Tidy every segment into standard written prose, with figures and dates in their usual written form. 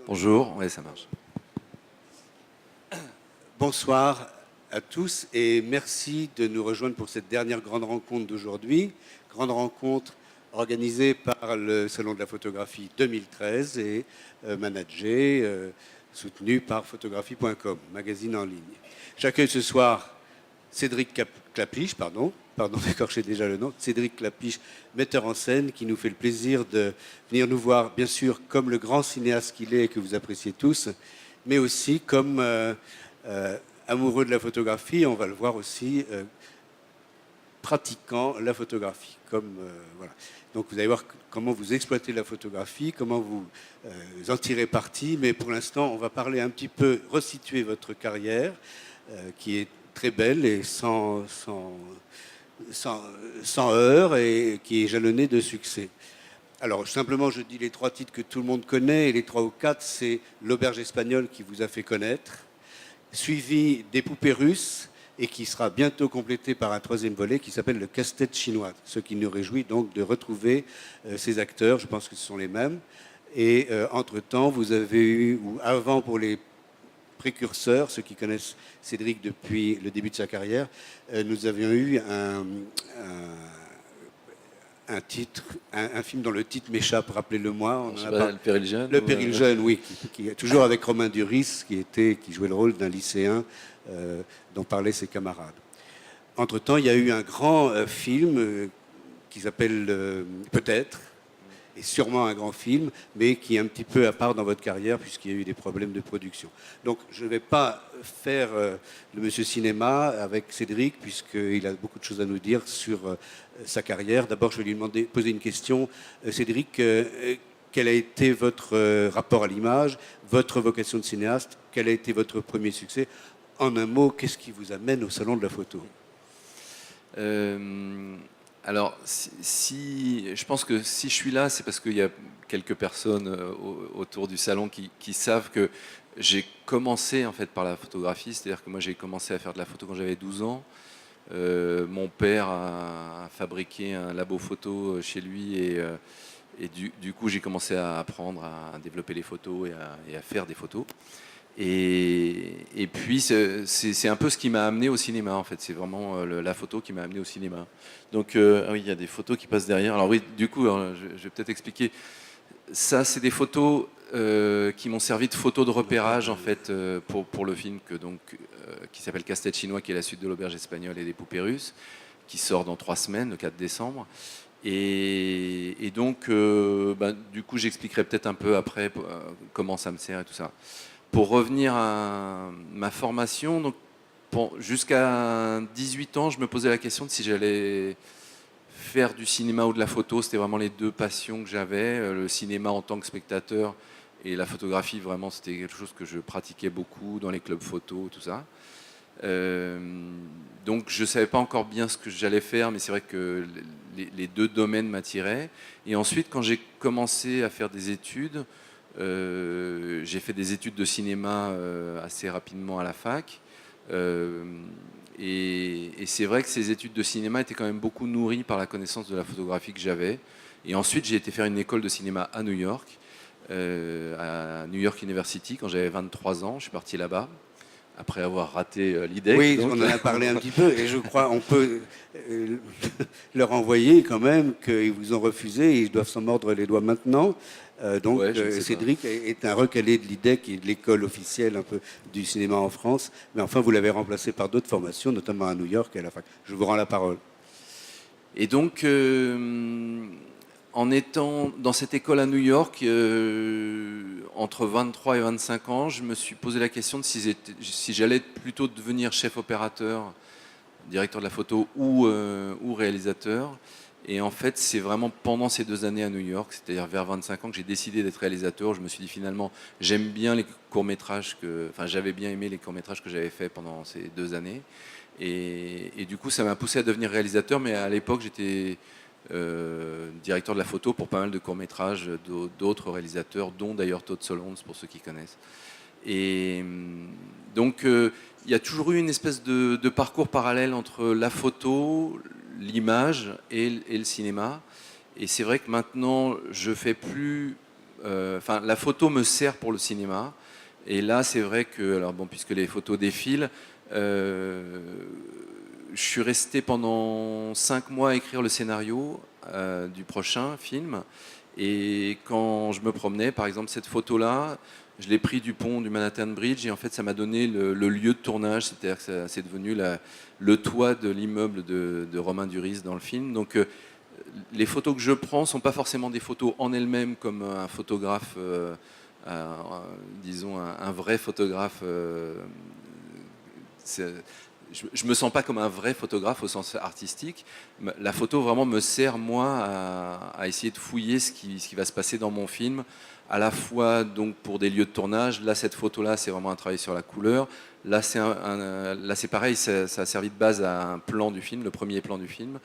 Bonjour, oui, ça marche. Bonsoir à tous et merci de nous rejoindre pour cette dernière grande rencontre d'aujourd'hui. Grande rencontre organisée par le Salon de la photographie 2013 et managée, soutenue par photographie.com, magazine en ligne. J'accueille ce soir Cédric Klapisch, pardon d'écorcher déjà le nom, Cédric Klapisch, metteur en scène, qui nous fait le plaisir de venir nous voir, bien sûr, comme le grand cinéaste qu'il est et que vous appréciez tous, mais aussi comme amoureux de la photographie. On va le voir aussi pratiquant la photographie. Voilà. Donc vous allez voir comment vous exploitez la photographie, comment vous en tirez parti, mais pour l'instant, on va parler un petit peu, resituer votre carrière, qui est très belle et sans heurts et qui est jalonnée de succès. Alors, simplement, je dis les 3 titres que tout le monde connaît, et les 3 ou 4, c'est L'Auberge espagnole qui vous a fait connaître, suivi des Poupées russes, et qui sera bientôt complété par un 3e volet qui s'appelle Le Casse-tête chinois, ce qui nous réjouit donc de retrouver ces acteurs, je pense que ce sont les mêmes. Et entre-temps, vous avez eu, ou avant pour les précurseurs, ceux qui connaissent Cédric depuis le début de sa carrière, nous avions eu un film dont le titre m'échappe, rappelez-le-moi. Le Péril jeune. Le Péril jeune, oui, qui est toujours avec Romain Duris, qui jouait le rôle d'un lycéen dont parlaient ses camarades. Entre-temps, il y a eu un grand film qui s'appelle Peut-être, et sûrement un grand film, mais qui est un petit peu à part dans votre carrière puisqu'il y a eu des problèmes de production. Donc je ne vais pas faire le Monsieur Cinéma avec Cédric puisqu'il a beaucoup de choses à nous dire sur sa carrière. D'abord, je vais lui poser une question. Cédric, quel a été votre rapport à l'image, votre vocation de cinéaste? Quel a été votre premier succès? En un mot, qu'est-ce qui vous amène au Salon de la photo? Alors, je pense que si je suis là, c'est parce qu'il y a quelques personnes autour du salon qui savent que j'ai commencé en fait par la photographie, c'est-à-dire que moi j'ai commencé à faire de la photo quand j'avais 12 ans. Mon père a fabriqué un labo photo chez lui et du coup j'ai commencé à apprendre à développer les photos et à faire des photos. Et puis c'est un peu ce qui m'a amené au cinéma en fait, c'est vraiment la photo qui m'a amené au cinéma. Donc oui, il y a des photos qui passent derrière. Alors oui, du coup, je vais peut-être expliquer. Ça, c'est des photos qui m'ont servi de photos de repérage en fait pour le film qui s'appelle Casse-tête chinois, qui est la suite de L'Auberge espagnole et des Poupées russes, qui sort dans 3 semaines, le 4 décembre. Et donc, du coup, j'expliquerai peut-être un peu après comment ça me sert et tout ça. Pour revenir à ma formation, donc jusqu'à 18 ans, je me posais la question de si j'allais faire du cinéma ou de la photo. C'était vraiment les 2 passions que j'avais. Le cinéma en tant que spectateur et la photographie, vraiment, c'était quelque chose que je pratiquais beaucoup dans les clubs photo, tout ça. Donc je ne savais pas encore bien ce que j'allais faire, mais c'est vrai que les 2 domaines m'attiraient. Et ensuite, quand j'ai commencé à faire des études, j'ai fait des études de cinéma assez rapidement à la fac. Et c'est vrai que ces études de cinéma étaient quand même beaucoup nourries par la connaissance de la photographie que j'avais. Et ensuite, j'ai été faire une école de cinéma à New York, à New York University, quand j'avais 23 ans. Je suis parti là-bas, après avoir raté l'IDEC. Oui, donc. On en a parlé un petit peu, et je crois on peut leur envoyer quand même qu'ils vous ont refusé, et ils doivent s'en mordre les doigts maintenant. Cédric est un recalé de l'IDEC et de l'école officielle un peu du cinéma en France, mais enfin vous l'avez remplacé par d'autres formations, notamment à New York et à la fac. Je vous rends la parole. Et donc, en étant dans cette école à New York, entre 23 et 25 ans, je me suis posé la question de si j'allais plutôt devenir chef opérateur, directeur de la photo ou réalisateur. Et en fait, c'est vraiment pendant ces 2 années à New York, c'est-à-dire vers 25 ans, que j'ai décidé d'être réalisateur. Je me suis dit finalement, j'aime bien les courts-métrages j'avais bien aimé les courts-métrages que j'avais faits pendant ces 2 années. Et du coup, ça m'a poussé à devenir réalisateur, mais à l'époque, j'étais directeur de la photo pour pas mal de courts-métrages d'autres réalisateurs, dont d'ailleurs Todd Solondz, pour ceux qui connaissent. Et donc, il y a toujours eu une espèce de parcours parallèle entre la photo, l'image et le cinéma. Et c'est vrai que maintenant, je fais plus la photo me sert pour le cinéma. Et là, c'est vrai que, alors bon, puisque les photos défilent, je suis resté pendant 5 mois à écrire le scénario du prochain film. Et quand je me promenais, par exemple, cette photo-là, je l'ai pris du pont du Manhattan Bridge et en fait, ça m'a donné le lieu de tournage. C'est-à-dire que c'est devenu le toit de l'immeuble de Romain Duris dans le film. Donc, les photos que je prends ne sont pas forcément des photos en elles-mêmes comme un photographe, disons un vrai photographe. Je me sens pas comme un vrai photographe au sens artistique. La photo vraiment me sert moi à essayer de fouiller ce qui va se passer dans mon film, à la fois donc pour des lieux de tournage. Là, cette photo-là, c'est vraiment un travail sur la couleur. Là, c'est pareil, ça a servi de base à un plan du film, le premier plan du film,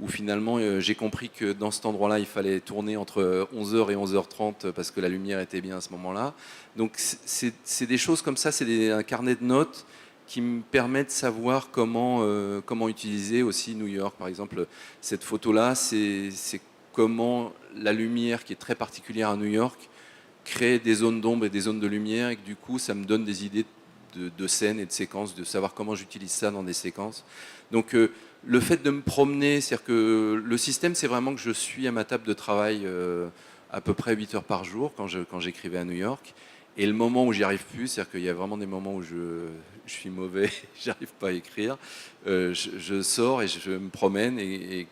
où finalement j'ai compris que dans cet endroit-là, il fallait tourner entre 11h et 11h30 parce que la lumière était bien à ce moment-là. Donc c'est des choses comme ça, c'est un carnet de notes qui me permet de savoir comment utiliser aussi New York. Par exemple, cette photo-là, c'est comment la lumière, qui est très particulière à New York, crée des zones d'ombre et des zones de lumière, et que du coup, ça me donne des idées de scènes et de séquences, de savoir comment j'utilise ça dans des séquences. Donc, le fait de me promener, c'est-à-dire que le système, c'est vraiment que je suis à ma table de travail à peu près 8 heures par jour quand j'écrivais à New York. Et le moment où j'y arrive plus, c'est-à-dire qu'il y a vraiment des moments où je suis mauvais, j'arrive pas à écrire, je sors et je me promène et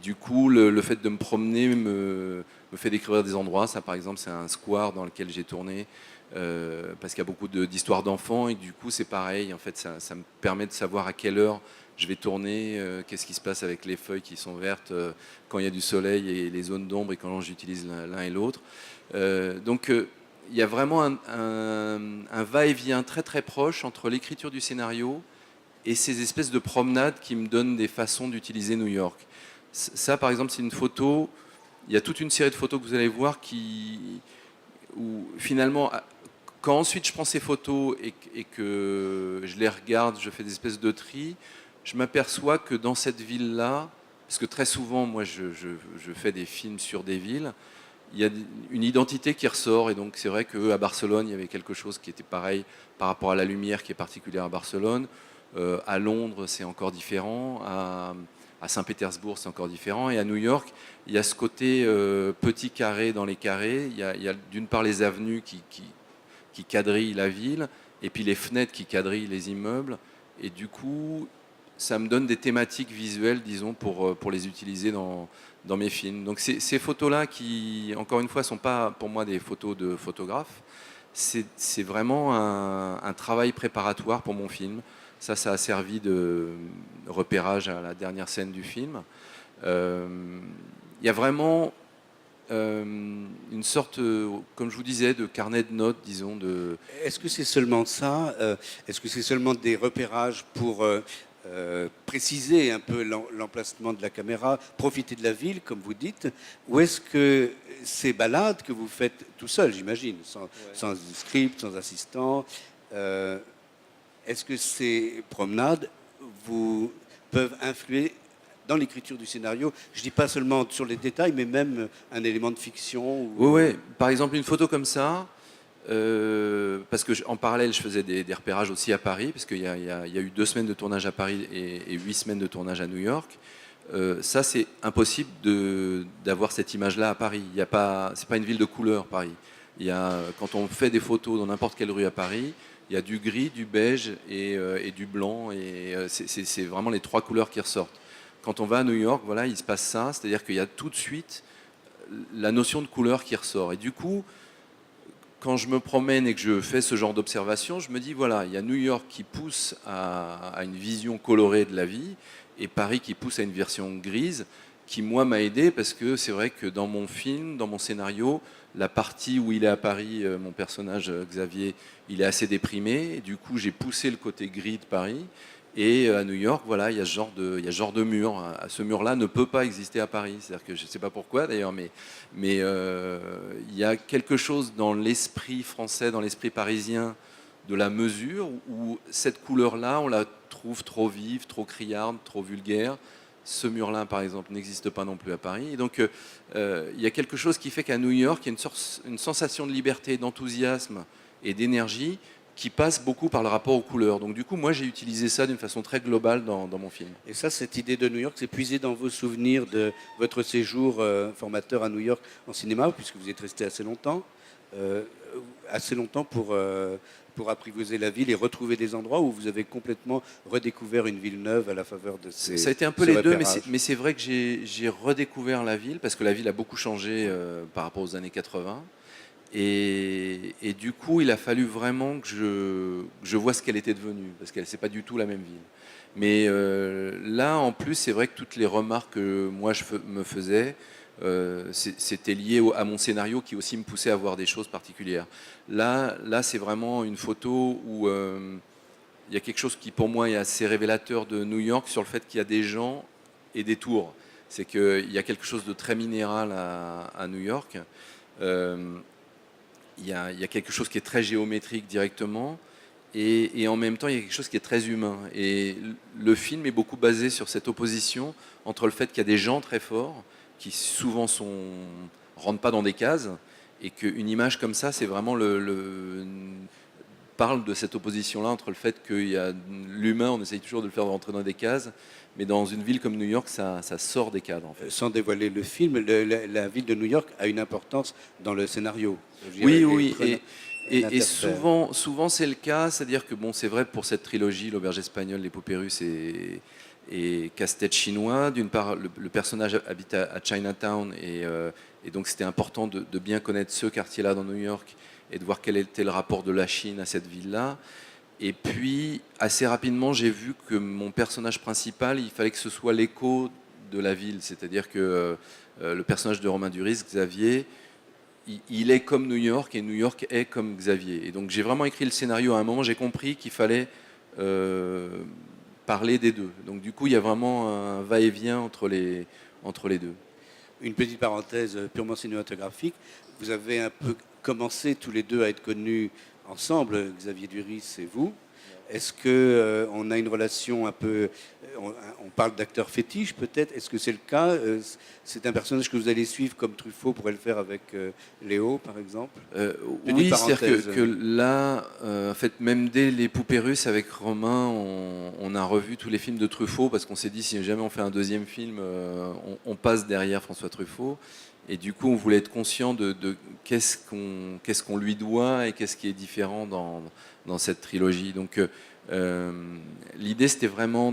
du coup le fait de me promener me fait découvrir des endroits. Ça par exemple c'est un square dans lequel j'ai tourné parce qu'il y a beaucoup d'histoires d'enfants et du coup c'est pareil, en fait ça me permet de savoir à quelle heure je vais tourner, qu'est-ce qui se passe avec les feuilles qui sont vertes quand il y a du soleil et les zones d'ombre et quand j'utilise l'un et l'autre. Donc il y a vraiment un va-et-vient très très proche entre l'écriture du scénario et ces espèces de promenades qui me donnent des façons d'utiliser New York. Ça, par exemple, c'est une photo. Il y a toute une série de photos que vous allez voir où finalement, quand ensuite je prends ces photos et que je les regarde, je fais des espèces de tri, je m'aperçois que dans cette ville-là, parce que très souvent, moi, je fais des films sur des villes, il y a une identité qui ressort. Et donc, c'est vrai qu'à Barcelone, il y avait quelque chose qui était pareil par rapport à la lumière qui est particulière à Barcelone. À Londres, c'est encore différent. À Saint-Pétersbourg, c'est encore différent. Et à New York, il y a ce côté petit carré dans les carrés. Il y a d'une part les avenues qui quadrillent la ville, et puis les fenêtres qui quadrillent les immeubles. Et du coup, ça me donne des thématiques visuelles, disons, pour les utiliser dans mes films. Donc ces photos-là, qui, encore une fois, ne sont pas pour moi des photos de photographe, c'est vraiment un travail préparatoire pour mon film. Ça a servi de repérage à la dernière scène du film. Il y a vraiment une sorte, comme je vous disais, de carnet de notes, disons. Est-ce que c'est seulement ça Est-ce que c'est seulement des repérages pour préciser un peu l'emplacement de la caméra, profiter de la ville, comme vous dites? Ou est-ce que ces balades que vous faites tout seul, j'imagine, sans script, sans assistant, est-ce que ces promenades peuvent influer dans l'écriture du scénario? Je ne dis pas seulement sur les détails, mais même un élément de fiction. Oui, ouais. Par exemple, une photo comme ça, parce que en parallèle, je faisais des repérages aussi à Paris, parce qu'il y a eu 2 semaines de tournage à Paris et 8 semaines de tournage à New York. Ça, c'est impossible d'avoir cette image-là à Paris. C'est pas une ville de couleur, Paris. Quand on fait des photos dans n'importe quelle rue à Paris, il y a du gris, du beige et du blanc, et c'est vraiment les 3 couleurs qui ressortent. Quand on va à New York, voilà, il se passe ça, c'est-à-dire qu'il y a tout de suite la notion de couleur qui ressort. Et du coup, quand je me promène et que je fais ce genre d'observation, je me dis, voilà, il y a New York qui pousse à une vision colorée de la vie, et Paris qui pousse à une version grise, qui, moi, m'a aidé, parce que c'est vrai que dans mon film, dans mon scénario, la partie où il est à Paris, mon personnage Xavier, il est assez déprimé, et du coup, j'ai poussé le côté gris de Paris. Et à New York, voilà, il y a ce genre de mur. Ce mur-là ne peut pas exister à Paris. C'est-à-dire que je ne sais pas pourquoi d'ailleurs, mais il y a quelque chose dans l'esprit français, dans l'esprit parisien, de la mesure où cette couleur-là, on la trouve trop vive, trop criarde, trop vulgaire. ce mur-là, par exemple, n'existe pas non plus à Paris. Et donc, il y a quelque chose qui fait qu'à New York, il y a une sensation de liberté, d'enthousiasme et d'énergie qui passe beaucoup par le rapport aux couleurs. Donc, du coup, moi, j'ai utilisé ça d'une façon très globale dans mon film. Et ça, cette idée de New York, c'est puisé dans vos souvenirs de votre séjour formateur à New York en cinéma, puisque vous y êtes resté euh, assez longtemps pour apprivoiser la ville et retrouver des endroits où vous avez complètement redécouvert une ville neuve à la faveur de Ça a été un peu ce les deux, repérage. mais c'est vrai que j'ai redécouvert la ville, parce que la ville a beaucoup changé par rapport aux années 80. Et du coup, il a fallu vraiment que je vois ce qu'elle était devenue, parce qu'elle c'est pas du tout la même ville. Mais là, en plus, c'est vrai que toutes les remarques que moi me faisais, c'était lié à mon scénario qui aussi me poussait à voir des choses particulières. Là, c'est vraiment une photo où il y a quelque chose qui, pour moi, est assez révélateur de New York sur le fait qu'il y a des gens et des tours. C'est qu'il y a quelque chose de très minéral à New York. Euh, il y a quelque chose qui est très géométrique directement, et en même temps, il y a quelque chose qui est très humain. Et le film est beaucoup basé sur cette opposition entre le fait qu'il y a des gens très forts, qui souvent rentrent pas dans des cases, et qu'une image comme ça, c'est vraiment parle de cette opposition-là entre le fait qu'il y a l'humain, on essaye toujours de le faire rentrer dans des cases, mais dans une ville comme New York, ça sort des cadres, en fait. Sans dévoiler le film, la ville de New York a une importance dans le scénario. Je dirais, Oui, oui, et l'interfère. souvent c'est le cas, c'est-à-dire que bon, c'est vrai pour cette trilogie, l'auberge espagnole, l'épopée russe et casse-tête chinois. D'une part, le personnage habite à Chinatown, et donc c'était important de bien connaître ce quartier-là dans New York et de voir quel était le rapport de la Chine à cette ville-là. Et puis, assez rapidement, j'ai vu que mon personnage principal, il fallait que ce soit l'écho de la ville, c'est-à-dire que le personnage de Romain Duris, Xavier, il est comme New York, et New York est comme Xavier. Et donc j'ai vraiment écrit le scénario à un moment, j'ai compris qu'il fallait euh, parler des deux. Donc du coup, il y a vraiment un va-et-vient entre les deux. Une petite parenthèse purement cinématographique. Vous avez un peu commencé tous les deux à être connus ensemble, Xavier Duris et vous. Est-ce que on a une relation un peu, on parle d'acteur fétiche peut-être. Est-ce que c'est le cas? C'est un personnage que vous allez suivre comme Truffaut pourrait le faire avec Léo, par exemple. Euh, Petite oui, c'est-à-dire parenthèse. que là, en fait, même dès Les Poupées Russes avec Romain, on a revu tous les films de Truffaut, parce qu'on s'est dit, si jamais on fait un deuxième film, on passe derrière François Truffaut. Et du coup, on voulait être conscient de qu'est-ce qu'on lui doit et qu'est-ce qui est différent dans cette trilogie. Donc, l'idée, c'était vraiment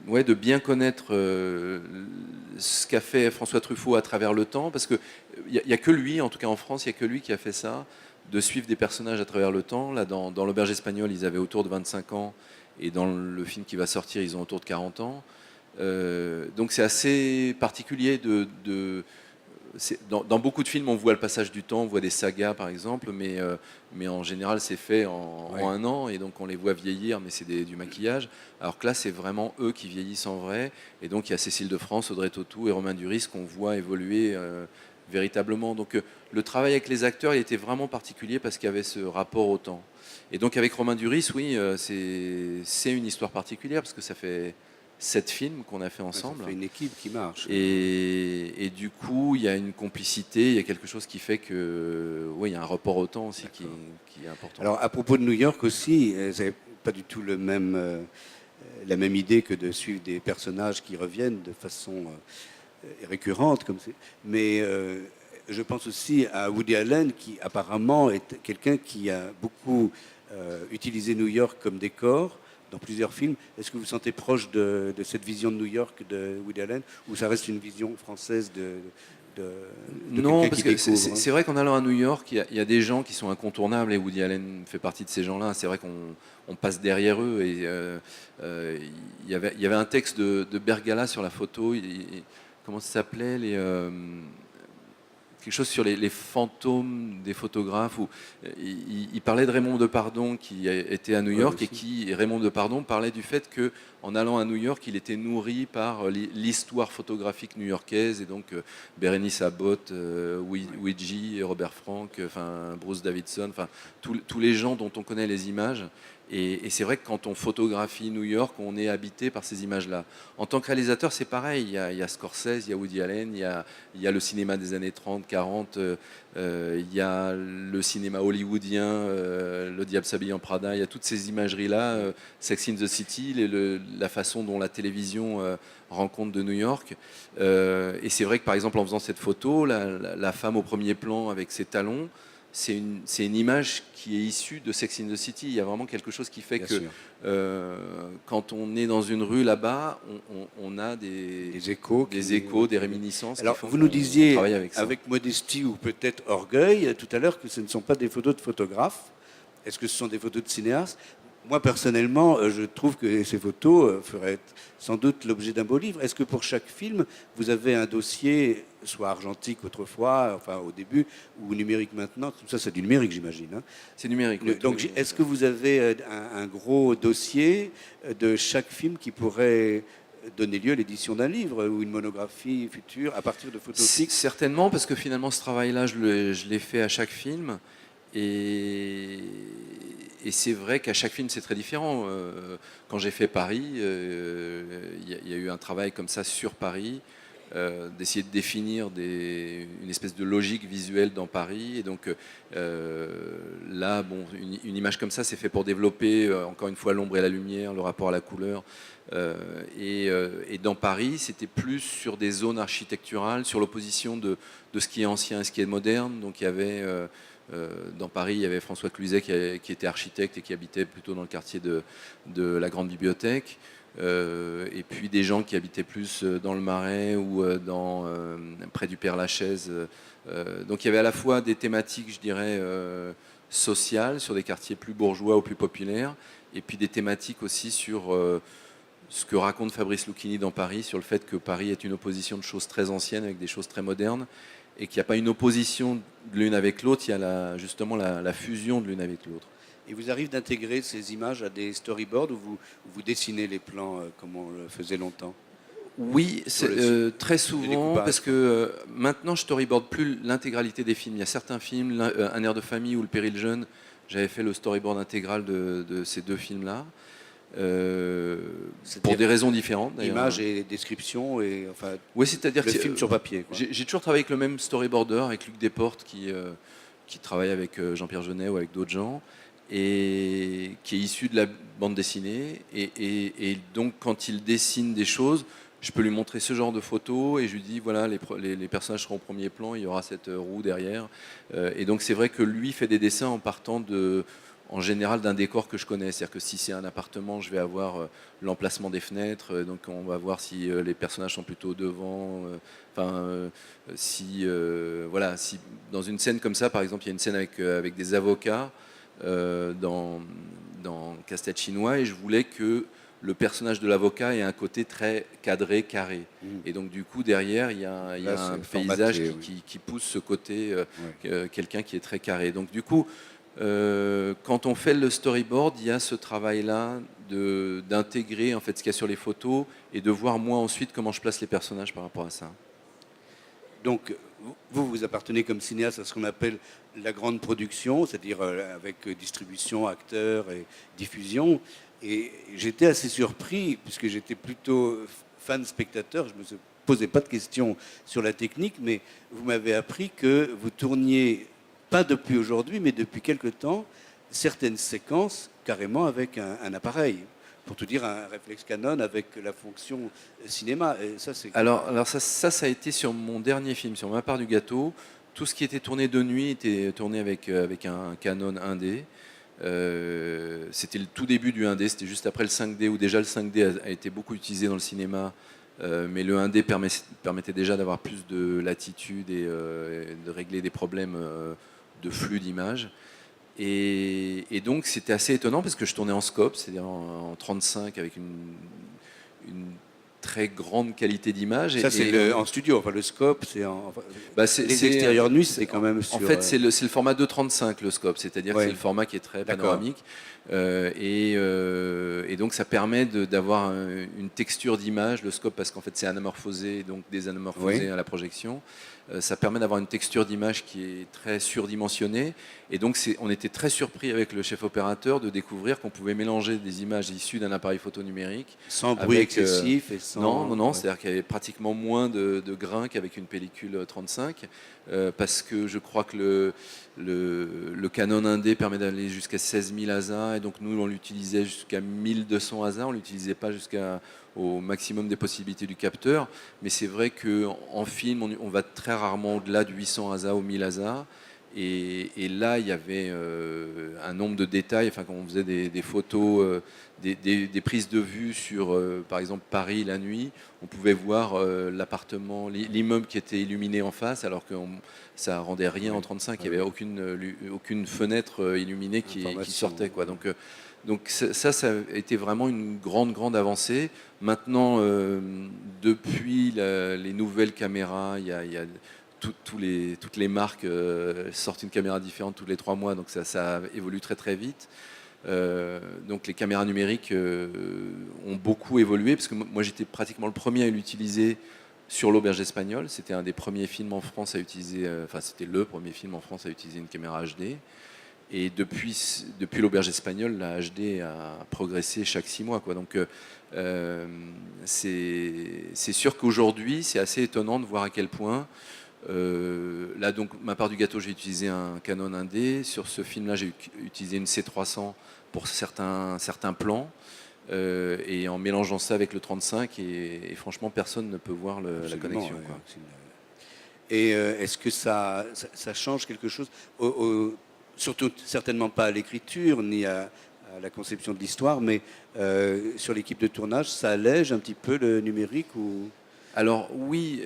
ouais, de bien connaître ce qu'a fait François Truffaut à travers le temps, parce qu'il n'y a que lui, en tout cas en France, il n'y a que lui qui a fait ça, de suivre des personnages à travers le temps. Là, dans l'auberge espagnole, ils avaient autour de 25 ans, et dans le film qui va sortir, ils ont autour de 40 ans. Donc c'est assez particulier dans beaucoup de films, on voit le passage du temps, on voit des sagas par exemple, mais en général c'est fait en un an, et donc on les voit vieillir, mais c'est du maquillage. Alors que là, c'est vraiment eux qui vieillissent en vrai, et donc il y a Cécile de France, Audrey Tautou et Romain Duris qu'on voit évoluer véritablement. Donc le travail avec les acteurs, il était vraiment particulier parce qu'il y avait ce rapport au temps. Et donc avec Romain Duris, oui, c'est une histoire particulière parce que ça fait 7 films qu'on a fait ensemble. Ça fait une équipe qui marche. Et du coup, il y a une complicité, il y a quelque chose qui fait que, oui, il y a un rapport au temps aussi qui est important. Alors à propos de New York aussi, vous n'avez pas du tout la même idée que de suivre des personnages qui reviennent de façon récurrente, mais je pense aussi à Woody Allen, qui apparemment est quelqu'un qui a beaucoup utilisé New York comme décor dans plusieurs films. Est-ce que vous vous sentez proche de cette vision de New York de Woody Allen, ou ça reste une vision française de Non, quelqu'un parce qui que découvre, hein? c'est vrai qu'en allant à New York, il y a des gens qui sont incontournables, et Woody Allen fait partie de ces gens-là. C'est vrai qu'on passe derrière eux, et il y avait un texte de Bergala sur la photo. Comment ça s'appelait, quelque chose sur les fantômes des photographes, où il parlait de Raymond Depardon qui était à New York, et Raymond Depardon parlait du fait que en allant à New York, il était nourri par l'histoire photographique new-yorkaise, et donc Bérénice Abbott, Ouija, Robert Frank, enfin Bruce Davidson, enfin tous les gens dont on connaît les images. Et c'est vrai que quand on photographie New York, on est habité par ces images-là. En tant que réalisateur, c'est pareil. Il y a Scorsese, il y a Woody Allen, il y a le cinéma des années 30, 40, il y a le cinéma hollywoodien, Le Diable s'habille en Prada. Il y a toutes ces imageries-là, Sex in the City, la façon dont la télévision rend compte de New York. Et c'est vrai que par exemple, en faisant cette photo, la femme au premier plan avec ses talons, c'est une image qui est issue de Sex in the City. Il y a vraiment quelque chose qui fait Bien que sûr. quand on est dans une rue là-bas, on a des échos, des réminiscences. Alors, qui font vous nous qu'on disiez, travaille avec ça. avec modestie ou peut-être orgueil, tout à l'heure, que ce ne sont pas des photos de photographes. Est-ce que ce sont des photos de cinéastes? Moi, personnellement, je trouve que ces photos feraient sans doute l'objet d'un beau livre. Est-ce que pour chaque film, vous avez un dossier, soit argentique autrefois, enfin au début, ou numérique maintenant? Tout ça, c'est du numérique, j'imagine, hein. C'est numérique. Oui, Donc, est-ce que vous avez un gros dossier de chaque film qui pourrait donner lieu à l'édition d'un livre ou une monographie future à partir de photos fixes? Certainement, parce que finalement, ce travail-là, je l'ai fait à chaque film. Et c'est vrai qu'à chaque film, c'est très différent. Quand j'ai fait Paris, il y a eu un travail comme ça sur Paris, d'essayer de définir une espèce de logique visuelle dans Paris. Et donc là, bon, une image comme ça, c'est fait pour développer, encore une fois, l'ombre et la lumière, le rapport à la couleur. Et dans Paris, c'était plus sur des zones architecturales, sur l'opposition de ce qui est ancien et ce qui est moderne. Donc il y avait... dans Paris, il y avait François Cluzet qui était architecte et qui habitait plutôt dans le quartier de la Grande Bibliothèque. Et puis des gens qui habitaient plus dans le Marais ou près du Père-Lachaise. Donc il y avait à la fois des thématiques, je dirais, sociales, sur des quartiers plus bourgeois ou plus populaires, et puis des thématiques aussi sur ce que raconte Fabrice Lucchini dans Paris, sur le fait que Paris est une opposition de choses très anciennes avec des choses très modernes, et qu'il n'y a pas une opposition de l'une avec l'autre, il y a justement la fusion de l'une avec l'autre. Il vous arrive d'intégrer ces images à des storyboards où vous dessinez les plans comme on le faisait longtemps? Oui, très souvent, parce que maintenant je storyboard plus l'intégralité des films. Il y a certains films, Un air de famille ou Le péril jeune, j'avais fait le storyboard intégral de ces deux films-là. Pour des raisons différentes d'ailleurs. Images et descriptions et enfin. Oui, c'est-à-dire le film sur papier. J'ai toujours travaillé avec le même storyboarder, avec Luc Desportes qui travaille avec Jean-Pierre Jeunet ou avec d'autres gens, et qui est issu de la bande dessinée. Et donc quand il dessine des choses, je peux lui montrer ce genre de photos et je lui dis voilà, les personnages seront au premier plan, il y aura cette roue derrière. Et donc c'est vrai que lui fait des dessins en partant en général d'un décor que je connais. C'est-à-dire que si c'est un appartement, je vais avoir l'emplacement des fenêtres, donc on va voir si les personnages sont plutôt devant. Si dans une scène comme ça, par exemple, il y a une scène avec des avocats dans Casse-tête chinois, et je voulais que le personnage de l'avocat ait un côté très cadré, carré. Et donc du coup, derrière, il y a un paysage qui pousse ce côté, quelqu'un qui est très carré. Donc du coup, quand on fait le storyboard, il y a ce travail-là d'intégrer en fait ce qu'il y a sur les photos et de voir moi ensuite comment je place les personnages par rapport à ça. Donc vous appartenez comme cinéaste à ce qu'on appelle la grande production, c'est-à-dire avec distribution, acteurs et diffusion. Et j'étais assez surpris, puisque j'étais plutôt fan spectateur, je ne me posais pas de questions sur la technique, mais vous m'avez appris que vous tourniez, pas depuis aujourd'hui, mais depuis quelque temps, certaines séquences carrément avec un appareil. Pour tout dire, un réflexe Canon avec la fonction cinéma. Et ça, c'est... Alors ça a été sur mon dernier film, sur Ma part du gâteau. Tout ce qui était tourné de nuit était tourné avec un Canon 1D. C'était le tout début du 1D, c'était juste après le 5D, où déjà le 5D a été beaucoup utilisé dans le cinéma, mais le 1D permettait déjà d'avoir plus de latitude et de régler des problèmes de flux d'images. Et donc c'était assez étonnant parce que je tournais en scope, c'est-à-dire en 35 avec une très grande qualité d'image. Ça, c'est en studio, enfin le scope, c'est en... les extérieurs nus, c'est quand même sur... En fait, c'est le format 2.35, le scope, c'est-à-dire que c'est le format qui est très panoramique. Et donc, ça permet d'avoir une texture d'image, le scope, parce qu'en fait, c'est anamorphosé, donc désanamorphosé à la projection. Ça permet d'avoir une texture d'image qui est très surdimensionnée. Et donc, on était très surpris avec le chef opérateur de découvrir qu'on pouvait mélanger des images issues d'un appareil photo numérique. Sans bruit excessif et sans... Non, c'est-à-dire qu'il y avait pratiquement moins de grains qu'avec une pellicule 35, parce que je crois que le Canon 1D permet d'aller jusqu'à 16 000 ASA, et donc nous, on l'utilisait jusqu'à 1200 ASA, on ne l'utilisait pas jusqu'au maximum des possibilités du capteur, mais c'est vrai qu'en film, on va très rarement au-delà de 800 ASA ou 1000 ASA. Et là, il y avait un nombre de détails. Enfin, quand on faisait des photos, des prises de vue sur, par exemple, Paris la nuit, on pouvait voir l'appartement, l'immeuble qui était illuminé en face, alors que ça rendait rien en 35. Il n'y avait aucune fenêtre illuminée qui sortait, quoi. Donc ça a été vraiment une grande avancée. Maintenant, depuis les nouvelles caméras, il y a toutes les marques sortent une caméra différente tous les 3 mois, donc ça évolue très vite. Donc les caméras numériques ont beaucoup évolué, parce que moi j'étais pratiquement le premier à l'utiliser sur l'Auberge espagnole. C'était un des premiers films en France à utiliser, c'était le premier film en France à utiliser une caméra HD. Et depuis l'Auberge espagnole, la HD a progressé chaque 6 mois, quoi. Donc c'est sûr qu'aujourd'hui, c'est assez étonnant de voir à quel point là, donc, ma part du gâteau, j'ai utilisé un Canon 1D. Sur ce film-là, j'ai utilisé une C300 pour certains plans. Et en mélangeant ça avec le 35, et franchement, personne ne peut voir la connexion. Quoi. Et est-ce que ça change quelque chose surtout, certainement pas à l'écriture, ni à la conception de l'histoire, mais sur l'équipe de tournage, ça allège un petit peu le numérique ou... Alors oui,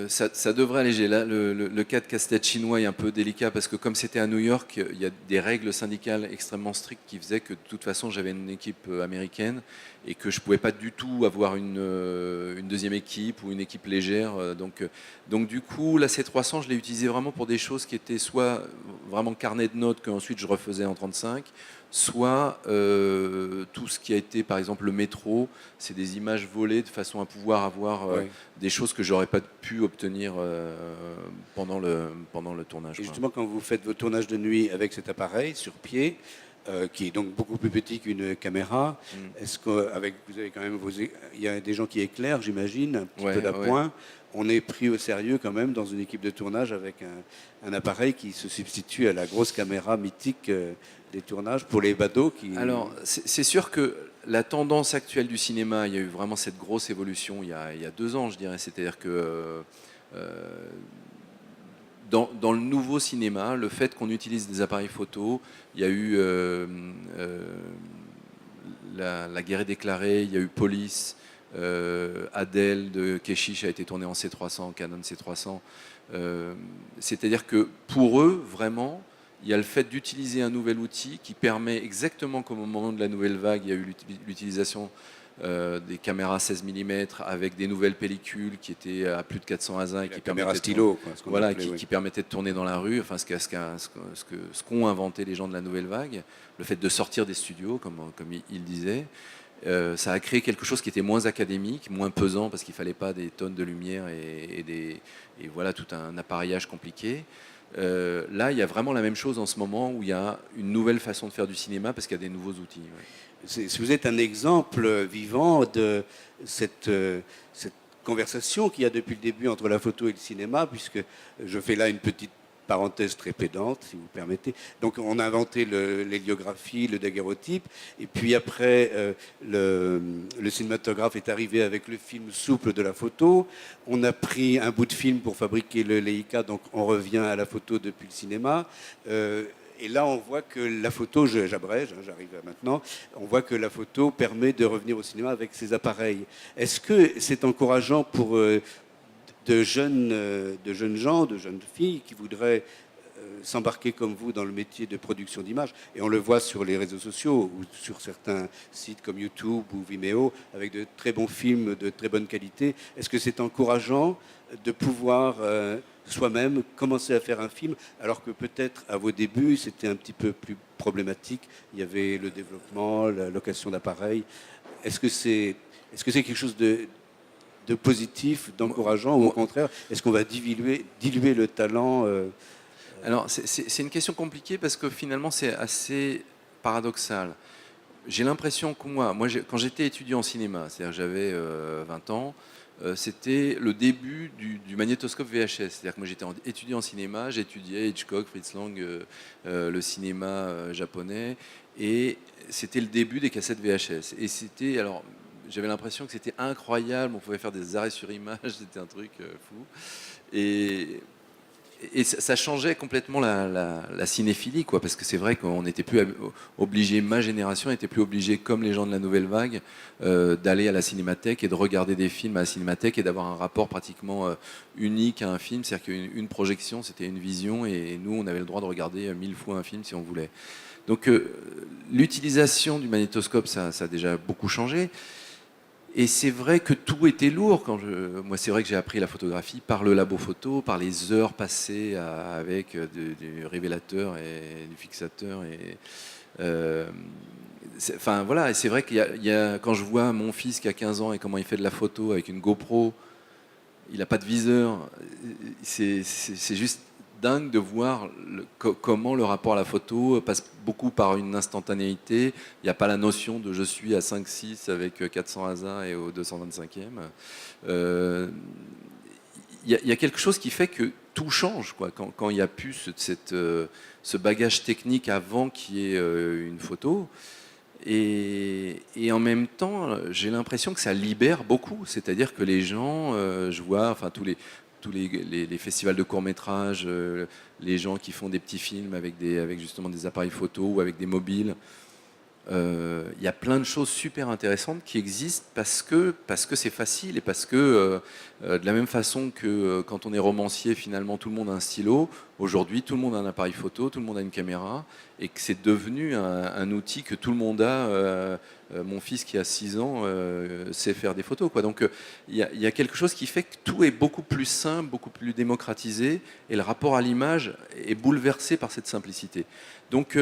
ça devrait alléger. Là, le cas de casse-tête chinois est un peu délicat, parce que comme c'était à New York, il y a des règles syndicales extrêmement strictes qui faisaient que de toute façon j'avais une équipe américaine et que je ne pouvais pas du tout avoir une deuxième équipe ou une équipe légère. Donc du coup, la C300, je l'ai utilisée vraiment pour des choses qui étaient soit vraiment carnet de notes qu'ensuite je refaisais en 35, soit tout ce qui a été, par exemple, le métro, c'est des images volées de façon à pouvoir avoir des choses que j'aurais pas pu obtenir pendant le tournage. Et justement, quand vous faites vos tournages de nuit avec cet appareil sur pied, qui est donc beaucoup plus petit qu'une caméra, est-ce qu'avec vous avez quand même il y a des gens qui éclairent, j'imagine, un petit peu d'appoint. On est pris au sérieux quand même dans une équipe de tournage avec un appareil qui se substitue à la grosse caméra mythique des tournages pour les badauds qui... Alors, c'est sûr que la tendance actuelle du cinéma, il y a eu vraiment cette grosse évolution il y a 2 ans, je dirais. C'est-à-dire que dans le nouveau cinéma, le fait qu'on utilise des appareils photo, il y a eu La guerre est déclarée, il y a eu Police, Adèle de Keshish a été tourné en C300, Canon C300. C'est-à-dire que pour eux, vraiment, il y a le fait d'utiliser un nouvel outil qui permet, exactement comme au moment de la nouvelle vague, il y a eu l'utilisation des caméras 16 mm avec des nouvelles pellicules qui étaient à plus de 400 ASA et qui permettaient stylo, qui permettaient de tourner dans la rue, enfin ce qu'ont inventé les gens de la nouvelle vague, le fait de sortir des studios, comme il disait. Ça a créé quelque chose qui était moins académique, moins pesant, parce qu'il ne fallait pas des tonnes de lumière et voilà, tout un appareillage compliqué. Là, il y a vraiment la même chose en ce moment, où il y a une nouvelle façon de faire du cinéma parce qu'il y a des nouveaux outils. Si vous êtes un exemple vivant de cette conversation qu'il y a depuis le début entre la photo et le cinéma, puisque je fais là une petite parenthèse très pédante, si vous permettez. Donc on a inventé l'héliographie, le daguerreotype, et puis après le cinématographe est arrivé avec le film souple de la photo. On a pris un bout de film pour fabriquer le Leica, donc on revient à la photo depuis le cinéma. Et là, on voit que la photo, j'abrège, j'arrive maintenant, on voit que la photo permet de revenir au cinéma avec ces appareils. Est-ce que c'est encourageant pour de jeunes gens, de jeunes filles qui voudraient s'embarquer comme vous dans le métier de production d'images. Et on le voit sur les réseaux sociaux ou sur certains sites comme YouTube ou Vimeo avec de très bons films de très bonne qualité. Est-ce que c'est encourageant de pouvoir soi-même commencer à faire un film alors que peut-être à vos débuts c'était un petit peu plus problématique, il y avait le développement, la location d'appareils. Est-ce que c'est quelque chose de positif, d'encourageant, ou au contraire, est-ce qu'on va diluer le talent Alors, c'est une question compliquée parce que finalement, c'est assez paradoxal. J'ai l'impression que quand j'étais étudiant en cinéma, c'est-à-dire j'avais 20 ans, c'était le début du magnétoscope VHS. C'est-à-dire que moi j'étais étudiant en cinéma, j'étudiais Hitchcock, Fritz Lang, le cinéma japonais, et c'était le début des cassettes VHS. Et j'avais l'impression que c'était incroyable, on pouvait faire des arrêts sur image, c'était un truc fou. Et ça changeait complètement la cinéphilie, quoi, parce que c'est vrai qu'on n'était plus obligé, ma génération n'était plus obligé, comme les gens de la nouvelle vague, d'aller à la cinémathèque et de regarder des films à la cinémathèque et d'avoir un rapport pratiquement unique à un film. C'est-à-dire qu'une projection, c'était une vision, et nous, on avait le droit de regarder 1000 fois un film si on voulait. Donc l'utilisation du magnétoscope, ça a déjà beaucoup changé. Et c'est vrai que tout était lourd. Moi, c'est vrai que j'ai appris la photographie par le labo photo, par les heures passées avec du révélateur et du fixateur. Enfin voilà, et c'est vrai quand je vois mon fils qui a 15 ans et comment il fait de la photo avec une GoPro, il n'a pas de viseur. C'est juste dingue de voir comment le rapport à la photo passe beaucoup par une instantanéité. Il n'y a pas la notion de je suis à 5-6 avec 400 hasards et au 225e. Il y a quelque chose qui fait que tout change, quoi. Quand il n'y a plus ce bagage technique avant qui est une photo. Et en même temps, j'ai l'impression que ça libère beaucoup. C'est-à-dire que les gens, je vois, enfin tous les festivals de court-métrage, les gens qui font des petits films avec justement des appareils photo ou avec des mobiles. Il y a plein de choses super intéressantes qui existent parce que c'est facile, et parce que de la même façon que quand on est romancier, finalement tout le monde a un stylo. Aujourd'hui, tout le monde a un appareil photo, tout le monde a une caméra, et que c'est devenu un outil que tout le monde a. Mon fils qui a 6 ans sait faire des photos, quoi. Donc il y a quelque chose qui fait que tout est beaucoup plus simple, beaucoup plus démocratisé, et le rapport à l'image est bouleversé par cette simplicité. Donc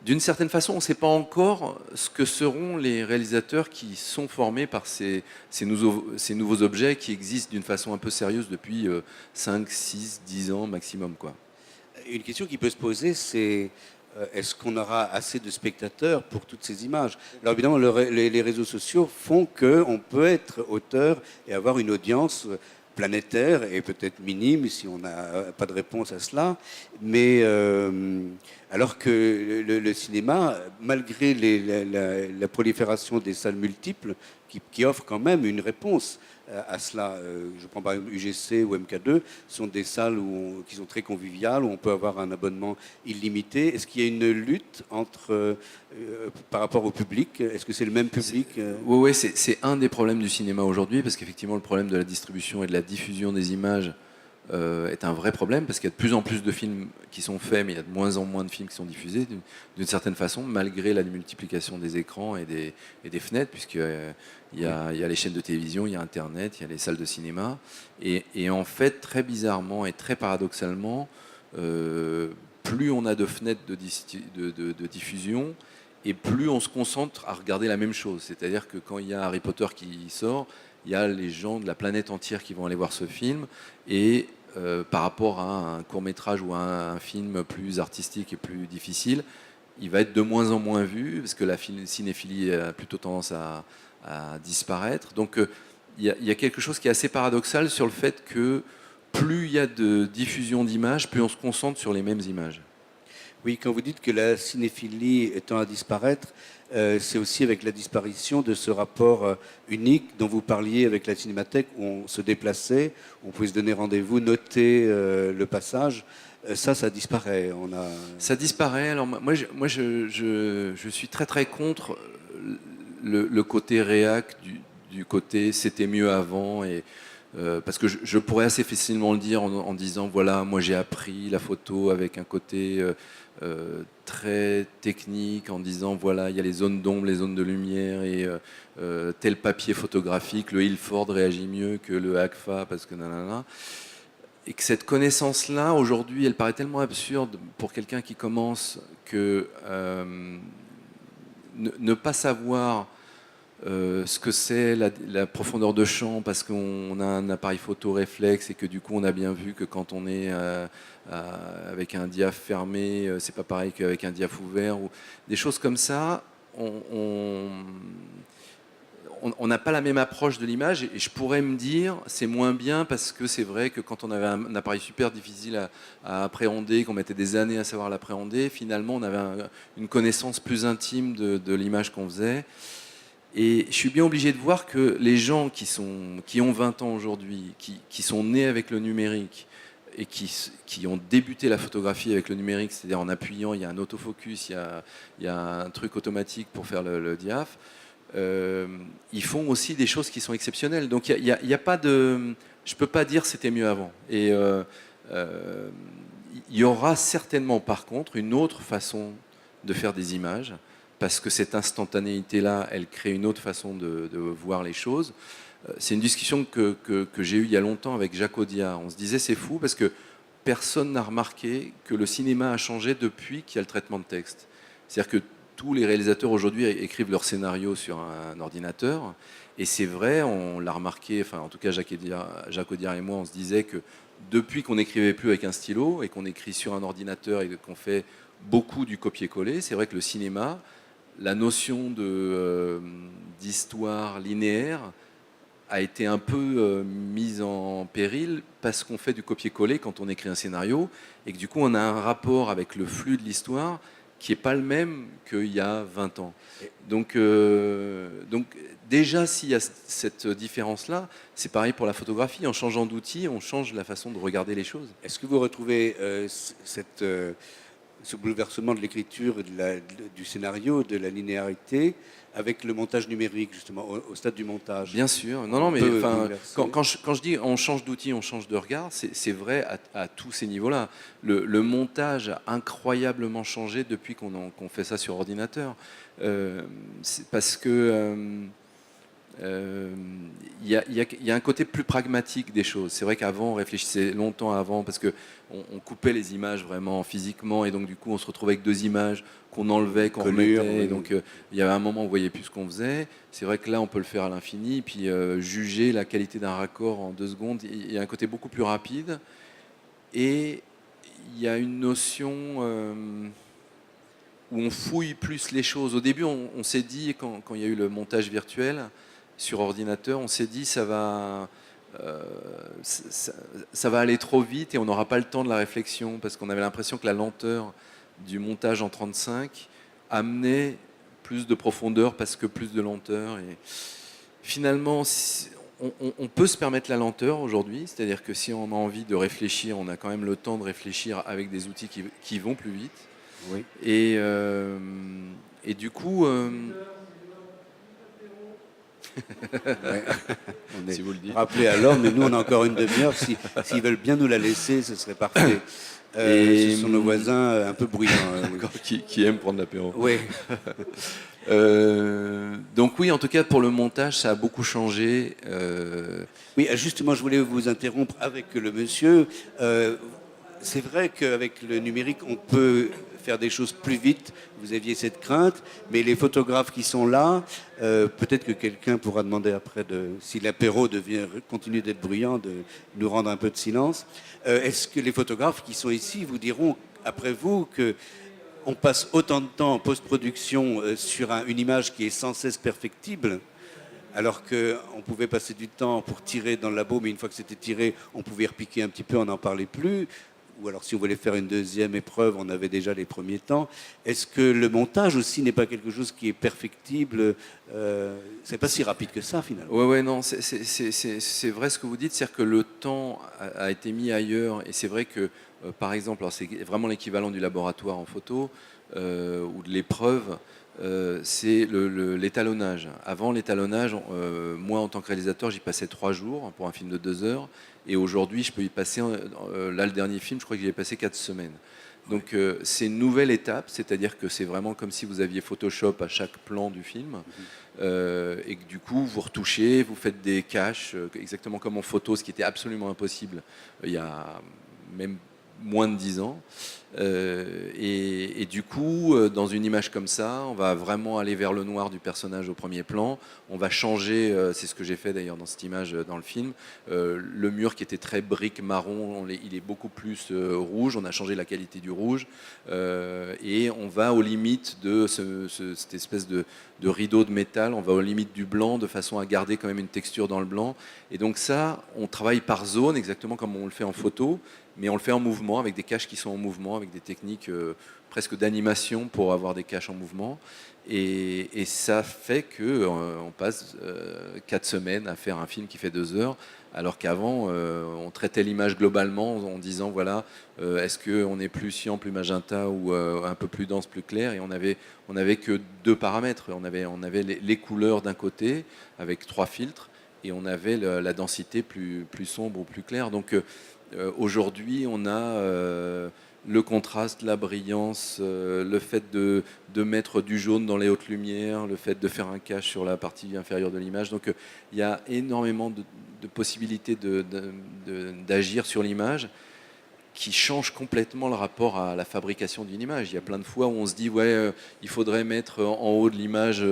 d'une certaine façon, on ne sait pas encore ce que seront les réalisateurs qui sont formés par ces nouveaux objets qui existent d'une façon un peu sérieuse depuis 5, 6, 10 ans maximum, quoi. Une question qui peut se poser, c'est est-ce qu'on aura assez de spectateurs pour toutes ces images? Alors évidemment, les réseaux sociaux font qu'on peut être auteur et avoir une audience planétaire et peut-être minime si on n'a pas de réponse à cela. Mais alors que le cinéma, malgré la prolifération des salles multiples, qui offrent quand même une réponse à cela. Je prends par exemple UGC ou MK2, sont des salles qui sont très conviviales, où on peut avoir un abonnement illimité. Est-ce qu'il y a une lutte par rapport au public? Est-ce que c'est le même public? Oui, c'est un des problèmes du cinéma aujourd'hui, parce qu'effectivement le problème de la distribution et de la diffusion des images est un vrai problème, parce qu'il y a de plus en plus de films qui sont faits, mais il y a de moins en moins de films qui sont diffusés, d'une certaine façon, malgré la multiplication des écrans et des fenêtres, puisqu'il y a les chaînes de télévision, il y a Internet, il y a les salles de cinéma. Et en fait, très bizarrement et très paradoxalement, plus on a de fenêtres de diffusion, et plus on se concentre à regarder la même chose. C'est-à-dire que quand il y a Harry Potter qui sort, il y a les gens de la planète entière qui vont aller voir ce film, et par rapport à un court-métrage ou à un film plus artistique et plus difficile, il va être de moins en moins vu, parce que la cinéphilie a plutôt tendance à disparaître. Donc il y a quelque chose qui est assez paradoxal sur le fait que plus il y a de diffusion d'images, plus on se concentre sur les mêmes images. Oui, quand vous dites que la cinéphilie étant à disparaître, c'est aussi avec la disparition de ce rapport unique dont vous parliez avec la cinémathèque, où on se déplaçait, où on pouvait se donner rendez-vous, noter le passage. Ça disparaît. Ça disparaît. Alors moi, je suis très très contre le côté réac du côté c'était mieux avant. Et parce que je pourrais assez facilement le dire en disant voilà, moi j'ai appris la photo avec un côté très technique, en disant voilà, il y a les zones d'ombre, les zones de lumière, et tel papier photographique, le Ilford réagit mieux que le Agfa parce que nanana. Et que cette connaissance-là, aujourd'hui, elle paraît tellement absurde pour quelqu'un qui commence que ne pas savoir ce que c'est la profondeur de champ parce qu'on a un appareil photo réflexe et que du coup on a bien vu que quand on est avec un diaph fermé, c'est pas pareil qu'avec un diaph ouvert, ou des choses comme ça. On n'a pas la même approche de l'image, et je pourrais me dire c'est moins bien parce que c'est vrai que quand on avait un appareil super difficile à appréhender, qu'on mettait des années à savoir l'appréhender, finalement on avait une connaissance plus intime de l'image qu'on faisait. Et je suis bien obligé de voir que les gens qui ont 20 ans aujourd'hui, qui sont nés avec le numérique et qui ont débuté la photographie avec le numérique, c'est-à-dire en appuyant, il y a un autofocus, il y a un truc automatique pour faire le diaph, ils font aussi des choses qui sont exceptionnelles. Donc il y a pas de... Je ne peux pas dire c'était mieux avant. Et il y aura certainement par contre une autre façon de faire des images, parce que cette instantanéité-là, elle crée une autre façon de voir les choses. C'est une discussion que j'ai eue il y a longtemps avec Jacques Audiard. On se disait c'est fou parce que personne n'a remarqué que le cinéma a changé depuis qu'il y a le traitement de texte. C'est-à-dire que tous les réalisateurs aujourd'hui écrivent leurs scénarios sur un ordinateur. Et c'est vrai, on l'a remarqué, enfin en tout cas Jacques Audiard et moi, on se disait que depuis qu'on n'écrivait plus avec un stylo et qu'on écrit sur un ordinateur et qu'on fait beaucoup du copier-coller, c'est vrai que le cinéma, la notion d'histoire linéaire a été un peu mise en péril parce qu'on fait du copier-coller quand on écrit un scénario, et que du coup on a un rapport avec le flux de l'histoire qui n'est pas le même qu'il y a 20 ans. Donc déjà, s'il y a cette différence-là, c'est pareil pour la photographie. En changeant d'outil, on change la façon de regarder les choses. Est-ce que vous retrouvez ce bouleversement de l'écriture, du scénario, de la linéarité, avec le montage numérique, justement, au stade du montage? Bien sûr. Non, mais quand je dis on change d'outil, on change de regard, c'est vrai à tous ces niveaux-là. Le montage a incroyablement changé depuis qu'on fait ça sur ordinateur. Parce que il y a un côté plus pragmatique des choses. C'est vrai qu'avant, on réfléchissait longtemps avant, parce qu'on coupait les images vraiment physiquement, et donc du coup, on se retrouvait avec deux images qu'on enlevait, qu'on remettait. Et donc, il y avait un moment où on voyait plus ce qu'on faisait. C'est vrai que là, on peut le faire à l'infini, puis juger la qualité d'un raccord en 2 secondes. Il y a un côté beaucoup plus rapide, et il y a une notion où on fouille plus les choses. Au début, on s'est dit, quand il y a eu le montage virtuel sur ordinateur, on s'est dit ça va aller trop vite et on n'aura pas le temps de la réflexion, parce qu'on avait l'impression que la lenteur du montage en 35 amenait plus de profondeur parce que plus de lenteur. Et finalement, on peut se permettre la lenteur aujourd'hui, c'est-à-dire que si on a envie de réfléchir, on a quand même le temps de réfléchir avec des outils qui vont plus vite. Oui. Et du coup... Ouais. On est si vous le dites. rappelé à l'ordre, mais nous on a encore une demi-heure. S'ils veulent bien nous la laisser, ce serait parfait. Ce sont nos voisins un peu bruyants. qui aiment prendre l'apéro. Oui. Donc oui, en tout cas pour le montage, ça a beaucoup changé. Oui, justement, je voulais vous interrompre avec le monsieur. C'est vrai qu'avec le numérique, on peut faire des choses plus vite. Vous aviez cette crainte, mais les photographes qui sont là, peut-être que quelqu'un pourra demander après, si l'apéro continue d'être bruyant, de nous rendre un peu de silence. Est-ce que les photographes qui sont ici vous diront, après vous, que on passe autant de temps en post-production sur une image qui est sans cesse perfectible, alors qu'on pouvait passer du temps pour tirer dans le labo, mais une fois que c'était tiré, on pouvait repiquer un petit peu, on n'en parlait plus. Ou alors si on voulait faire une deuxième épreuve, on avait déjà les premiers temps. Est-ce que le montage aussi n'est pas quelque chose qui est perfectible? C'est pas si rapide que ça finalement. Ouais, non, c'est vrai ce que vous dites, c'est-à-dire que le temps a été mis ailleurs, et c'est vrai que par exemple, alors c'est vraiment l'équivalent du laboratoire en photo ou de l'épreuve, c'est l'étalonnage. Avant l'étalonnage, moi en tant que réalisateur, j'y passais 3 jours pour un film de 2 heures, et aujourd'hui je peux y passer, là le dernier film, je crois que j'y ai passé 4 semaines. Donc c'est une nouvelle étape, c'est-à-dire que c'est vraiment comme si vous aviez Photoshop à chaque plan du film, et que du coup vous retouchez, vous faites des caches, exactement comme en photo, ce qui était absolument impossible il y a même moins de 10 ans. Et du coup, dans une image comme ça, on va vraiment aller vers le noir du personnage au premier plan. On va changer, c'est ce que j'ai fait d'ailleurs dans cette image dans le film, le mur qui était très brique marron, il est beaucoup plus rouge. On a changé la qualité du rouge, et on va aux limites de cette espèce de rideau de métal. On va aux limites du blanc de façon à garder quand même une texture dans le blanc. Et donc ça, on travaille par zone, exactement comme on le fait en photo, mais on le fait en mouvement, avec des caches qui sont en mouvement, avec des techniques presque d'animation pour avoir des caches en mouvement. Et ça fait qu'on passe 4 semaines à faire un film qui fait 2 heures, alors qu'avant, on traitait l'image globalement en disant, voilà, est-ce qu'on est plus cyan, plus magenta, ou un peu plus dense, plus clair. Et on avait que 2 paramètres. On avait les couleurs d'un côté, avec 3 filtres, et on avait la densité plus sombre ou plus claire. Donc aujourd'hui, on a le contraste, la brillance, le fait de mettre du jaune dans les hautes lumières, le fait de faire un cache sur la partie inférieure de l'image. Donc il y a énormément de possibilités d'agir sur l'image, qui change complètement le rapport à la fabrication d'une image. Il y a plein de fois où on se dit, ouais, il faudrait mettre en haut de l'image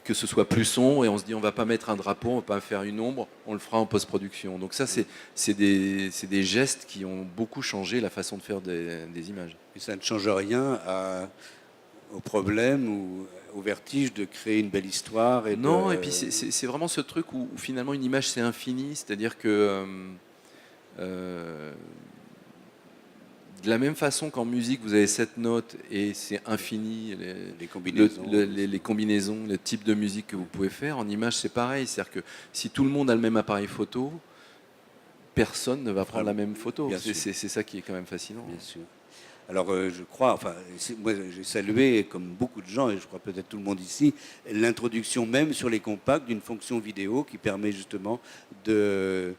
que ce soit plus sombre, et on se dit, on va pas mettre un drapeau, on va pas faire une ombre, on le fera en post-production. Donc ça, c'est des gestes qui ont beaucoup changé la façon de faire des images. Et ça ne change rien au problème ou au vertige de créer une belle histoire. Non, et puis c'est vraiment ce truc où finalement une image c'est infini, c'est-à-dire que de la même façon qu'en musique, vous avez 7 notes et c'est infini, les combinaisons, les combinaisons, le type de musique que vous pouvez faire. En image, c'est pareil. C'est-à-dire que si tout le monde a le même appareil photo, personne ne va prendre la même photo. C'est ça qui est quand même fascinant. Bien sûr. Alors, je crois, enfin, moi j'ai salué, comme beaucoup de gens, et je crois peut-être tout le monde ici, l'introduction même sur les compacts d'une fonction vidéo qui permet justement de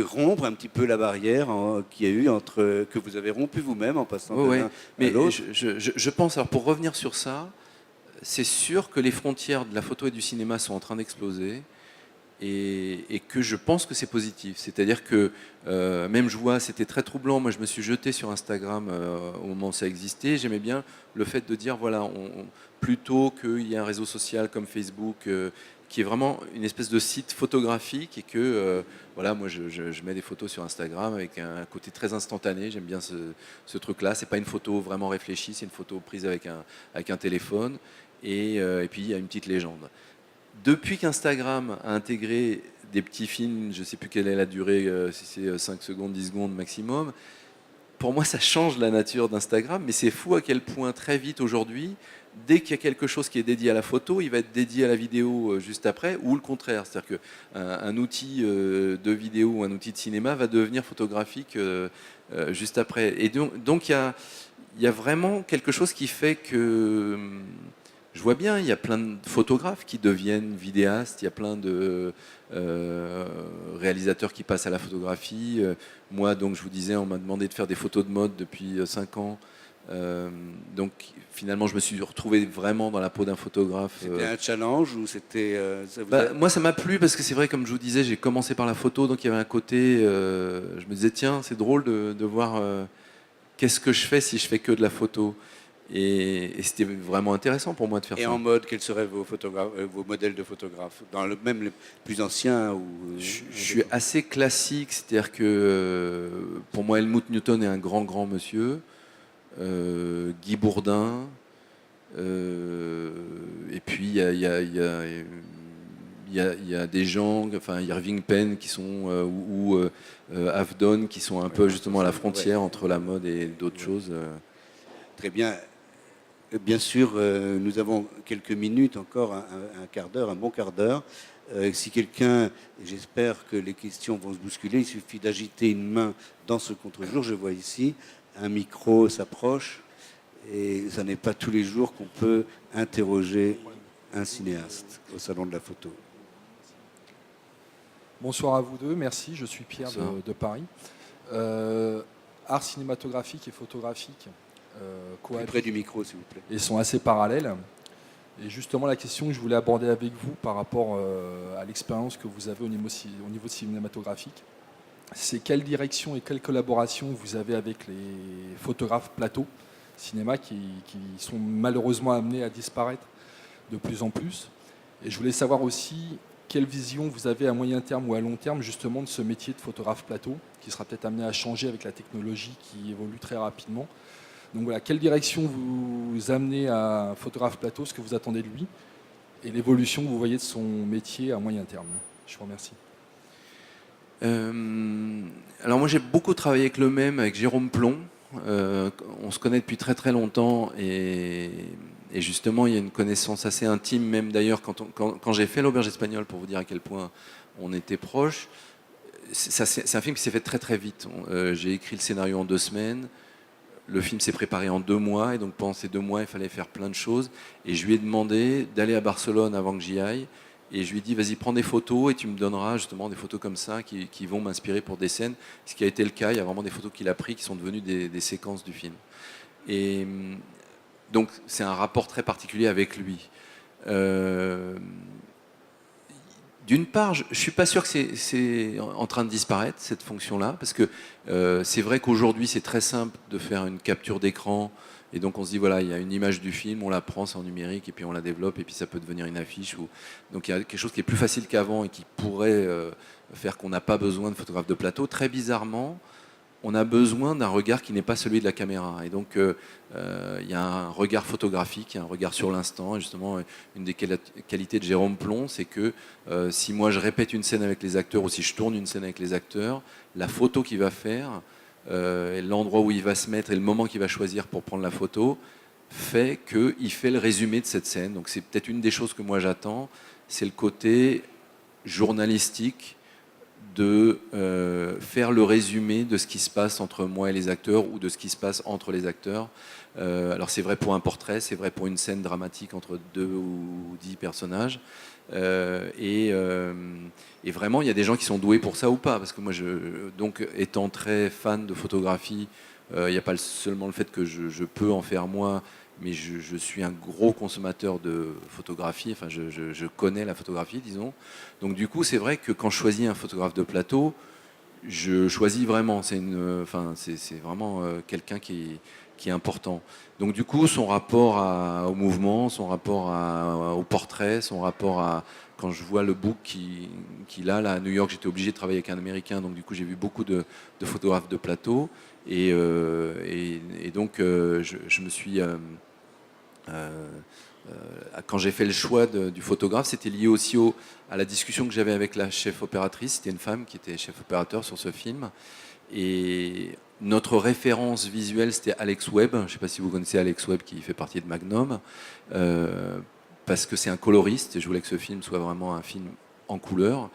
rompre un petit peu la barrière qu'il y a eu que vous avez rompu vous-même en passant de l'un à l'autre. Je pense, alors pour revenir sur ça, c'est sûr que les frontières de la photo et du cinéma sont en train d'exploser, et que je pense que c'est positif. C'est-à-dire que même je vois, c'était très troublant, moi je me suis jeté sur Instagram au moment où ça existait, j'aimais bien le fait de dire, voilà, plutôt qu'il y ait un réseau social comme Facebook, qui est vraiment une espèce de site photographique, et que voilà, moi je mets des photos sur Instagram avec un côté très instantané. J'aime bien ce truc-là. C'est pas une photo vraiment réfléchie, c'est une photo prise avec un téléphone, et puis il y a une petite légende. Depuis qu'Instagram a intégré des petits films, je ne sais plus quelle est la durée, si c'est 5 secondes, 10 secondes maximum, pour moi ça change la nature d'Instagram, mais c'est fou à quel point très vite aujourd'hui, dès qu'il y a quelque chose qui est dédié à la photo, il va être dédié à la vidéo juste après, ou le contraire. C'est-à-dire qu'un outil de vidéo ou un outil de cinéma va devenir photographique juste après. Et donc il y a vraiment quelque chose qui fait que je vois bien, il y a plein de photographes qui deviennent vidéastes, il y a plein de réalisateurs qui passent à la photographie. Moi, donc, je vous disais, on m'a demandé de faire des photos de mode depuis 5 ans. Donc, finalement, je me suis retrouvé vraiment dans la peau d'un photographe. C'était un challenge ou c'était... Moi, ça m'a plu parce que c'est vrai, comme je vous disais, j'ai commencé par la photo, donc il y avait un côté... je me disais, tiens, c'est drôle de voir qu'est-ce que je fais si je fais que de la photo. Et c'était vraiment intéressant pour moi de faire ça. Et en mode, quels seraient vos modèles de photographes, même les plus anciens ou, Je suis assez classique, c'est-à-dire que pour moi Helmut Newton est un grand monsieur, Guy Bourdin, et puis il y a des gens, enfin Irving Penn qui sont ou Avedon, qui sont un peu justement à la frontière entre la mode et d'autres choses. Très bien. Bien sûr, nous avons quelques minutes encore, un quart d'heure, un bon quart d'heure. Si quelqu'un, et j'espère que les questions vont se bousculer, il suffit d'agiter une main dans ce contre-jour. Je vois ici, un micro s'approche, et ça n'est pas tous les jours qu'on peut interroger un cinéaste au Salon de la Photo. Bonsoir à vous deux, merci, je suis Pierre de Paris. Art cinématographique et photographique Plus près du micro, s'il vous plaît. Et sont assez parallèles. Et justement, la question que je voulais aborder avec vous par rapport à l'expérience que vous avez au niveau cinématographique, c'est quelle direction et quelle collaboration vous avez avec les photographes plateau cinéma qui sont malheureusement amenés à disparaître de plus en plus. Et je voulais savoir aussi quelle vision vous avez à moyen terme ou à long terme justement de ce métier de photographe plateau qui sera peut-être amené à changer avec la technologie qui évolue très rapidement. Donc voilà, quelle direction vous amenez à un photographe plateau, ce que vous attendez de lui, et l'évolution que vous voyez de son métier à moyen terme. Je vous remercie. Alors moi j'ai beaucoup travaillé avec le même, avec Jérôme Plon. On se connaît depuis très très longtemps et justement il y a une connaissance assez intime, même d'ailleurs quand j'ai fait l'Auberge espagnole, pour vous dire à quel point on était proches. C'est un film qui s'est fait très très vite. J'ai écrit le scénario en 2 semaines. Le film s'est préparé en 2 mois, et donc pendant ces 2 mois, il fallait faire plein de choses. Et je lui ai demandé d'aller à Barcelone avant que j'y aille. Et je lui ai dit, vas-y, prends des photos et tu me donneras justement des photos comme ça qui vont m'inspirer pour des scènes. Ce qui a été le cas, il y a vraiment des photos qu'il a prises qui sont devenues des séquences du film. Et donc c'est un rapport très particulier avec lui. D'une part, je ne suis pas sûr que c'est en train de disparaître, cette fonction-là, parce que c'est vrai qu'aujourd'hui, c'est très simple de faire une capture d'écran, et donc on se dit, voilà, il y a une image du film, on la prend, c'est en numérique, et puis on la développe, et puis ça peut devenir une affiche. Donc il y a quelque chose qui est plus facile qu'avant, et qui pourrait faire qu'on n'a pas besoin de photographe de plateau. Très bizarrement, on a besoin d'un regard qui n'est pas celui de la caméra. Et donc, il y a un regard photographique, un regard sur l'instant. Et justement, une des qualités de Jérôme Plon, c'est que si moi je répète une scène avec les acteurs ou si je tourne une scène avec les acteurs, la photo qu'il va faire, et l'endroit où il va se mettre et le moment qu'il va choisir pour prendre la photo, fait qu'il fait le résumé de cette scène. Donc c'est peut-être une des choses que moi j'attends, c'est le côté journalistique de faire le résumé de ce qui se passe entre moi et les acteurs ou de ce qui se passe entre les acteurs. Alors c'est vrai pour un portrait, c'est vrai pour une scène dramatique entre 2 ou 10 personnages. Et vraiment, il y a des gens qui sont doués pour ça ou pas. Parce que moi, donc, étant très fan de photographie, il n'y a pas seulement le fait que je peux en faire moi, mais je suis un gros consommateur de photographie, enfin je connais la photographie, disons. Donc du coup, c'est vrai que quand je choisis un photographe de plateau, je choisis vraiment, c'est vraiment quelqu'un qui est important. Donc du coup, son rapport au mouvement, son rapport au portrait, son rapport à... Quand je vois le book qu'il a, là à New York, j'étais obligé de travailler avec un Américain, donc du coup j'ai vu beaucoup de photographes de plateau. Et donc je me suis... quand j'ai fait le choix du photographe, c'était lié aussi à la discussion que j'avais avec la chef opératrice. C'était une femme qui était chef opérateur sur ce film. Et notre référence visuelle, c'était Alex Webb. Je ne sais pas si vous connaissez Alex Webb, qui fait partie de Magnum. Parce que c'est un coloriste, et je voulais que ce film soit vraiment un film en couleur.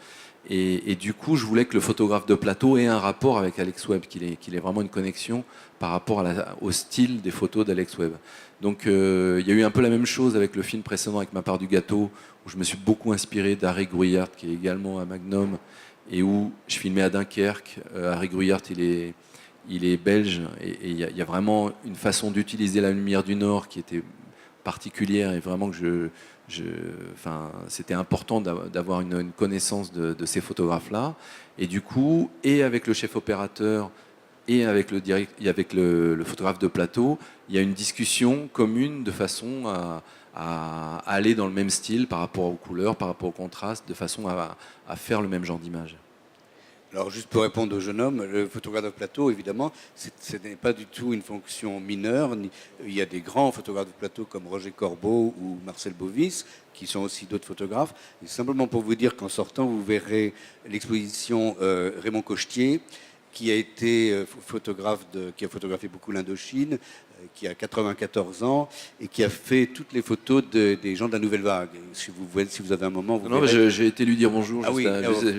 Et du coup, je voulais que le photographe de plateau ait un rapport avec Alex Webb, qu'il ait vraiment une connexion par rapport au style des photos d'Alex Webb. Donc il y a eu un peu la même chose avec le film précédent, avec Ma part du gâteau, où je me suis beaucoup inspiré d'Harry Gruyaert, qui est également à Magnum, et où je filmais à Dunkerque. Harry Gruyaert, il est belge, et il y a vraiment une façon d'utiliser la lumière du Nord qui était particulière, et vraiment que c'était important d'avoir une connaissance de ces photographes-là. Et du coup, et avec le chef opérateur et avec le photographe de plateau, il y a une discussion commune de façon à aller dans le même style par rapport aux couleurs, par rapport au contraste, de façon à faire le même genre d'image. Alors, juste pour répondre au jeune homme, le photographe de plateau, évidemment, ce n'est pas du tout une fonction mineure. Il y a des grands photographes de plateau comme Roger Corbeau ou Marcel Bovis, qui sont aussi d'autres photographes. Et simplement pour vous dire qu'en sortant, vous verrez l'exposition Raymond Cochetier, qui a été qui a photographié beaucoup l'Indochine, qui a 94 ans et qui a fait toutes les photos des gens de la Nouvelle Vague. Si vous avez un moment, vous Non, verrez. j'ai été lui dire bonjour Ah oui,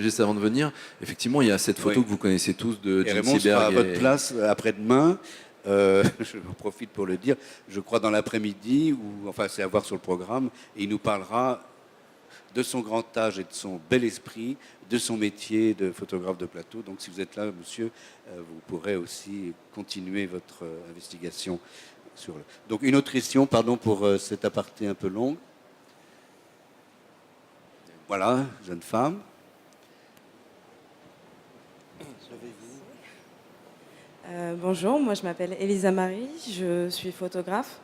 juste avant de venir. Effectivement, il y a cette photo Oui. que vous connaissez tous de Et Jim Raymond sera à Seberg. votre place après-demain. Je en profite pour le dire. Je crois dans l'après-midi, ou enfin c'est à voir sur le programme, et il nous parlera de son grand âge et de son bel esprit, de son métier de photographe de plateau. Donc si vous êtes là, monsieur, vous pourrez aussi continuer votre investigation sur le... Donc une autre question, pardon pour cet aparté un peu long. Voilà, jeune femme. Bonjour, moi je m'appelle Elisa Marie, je suis photographe.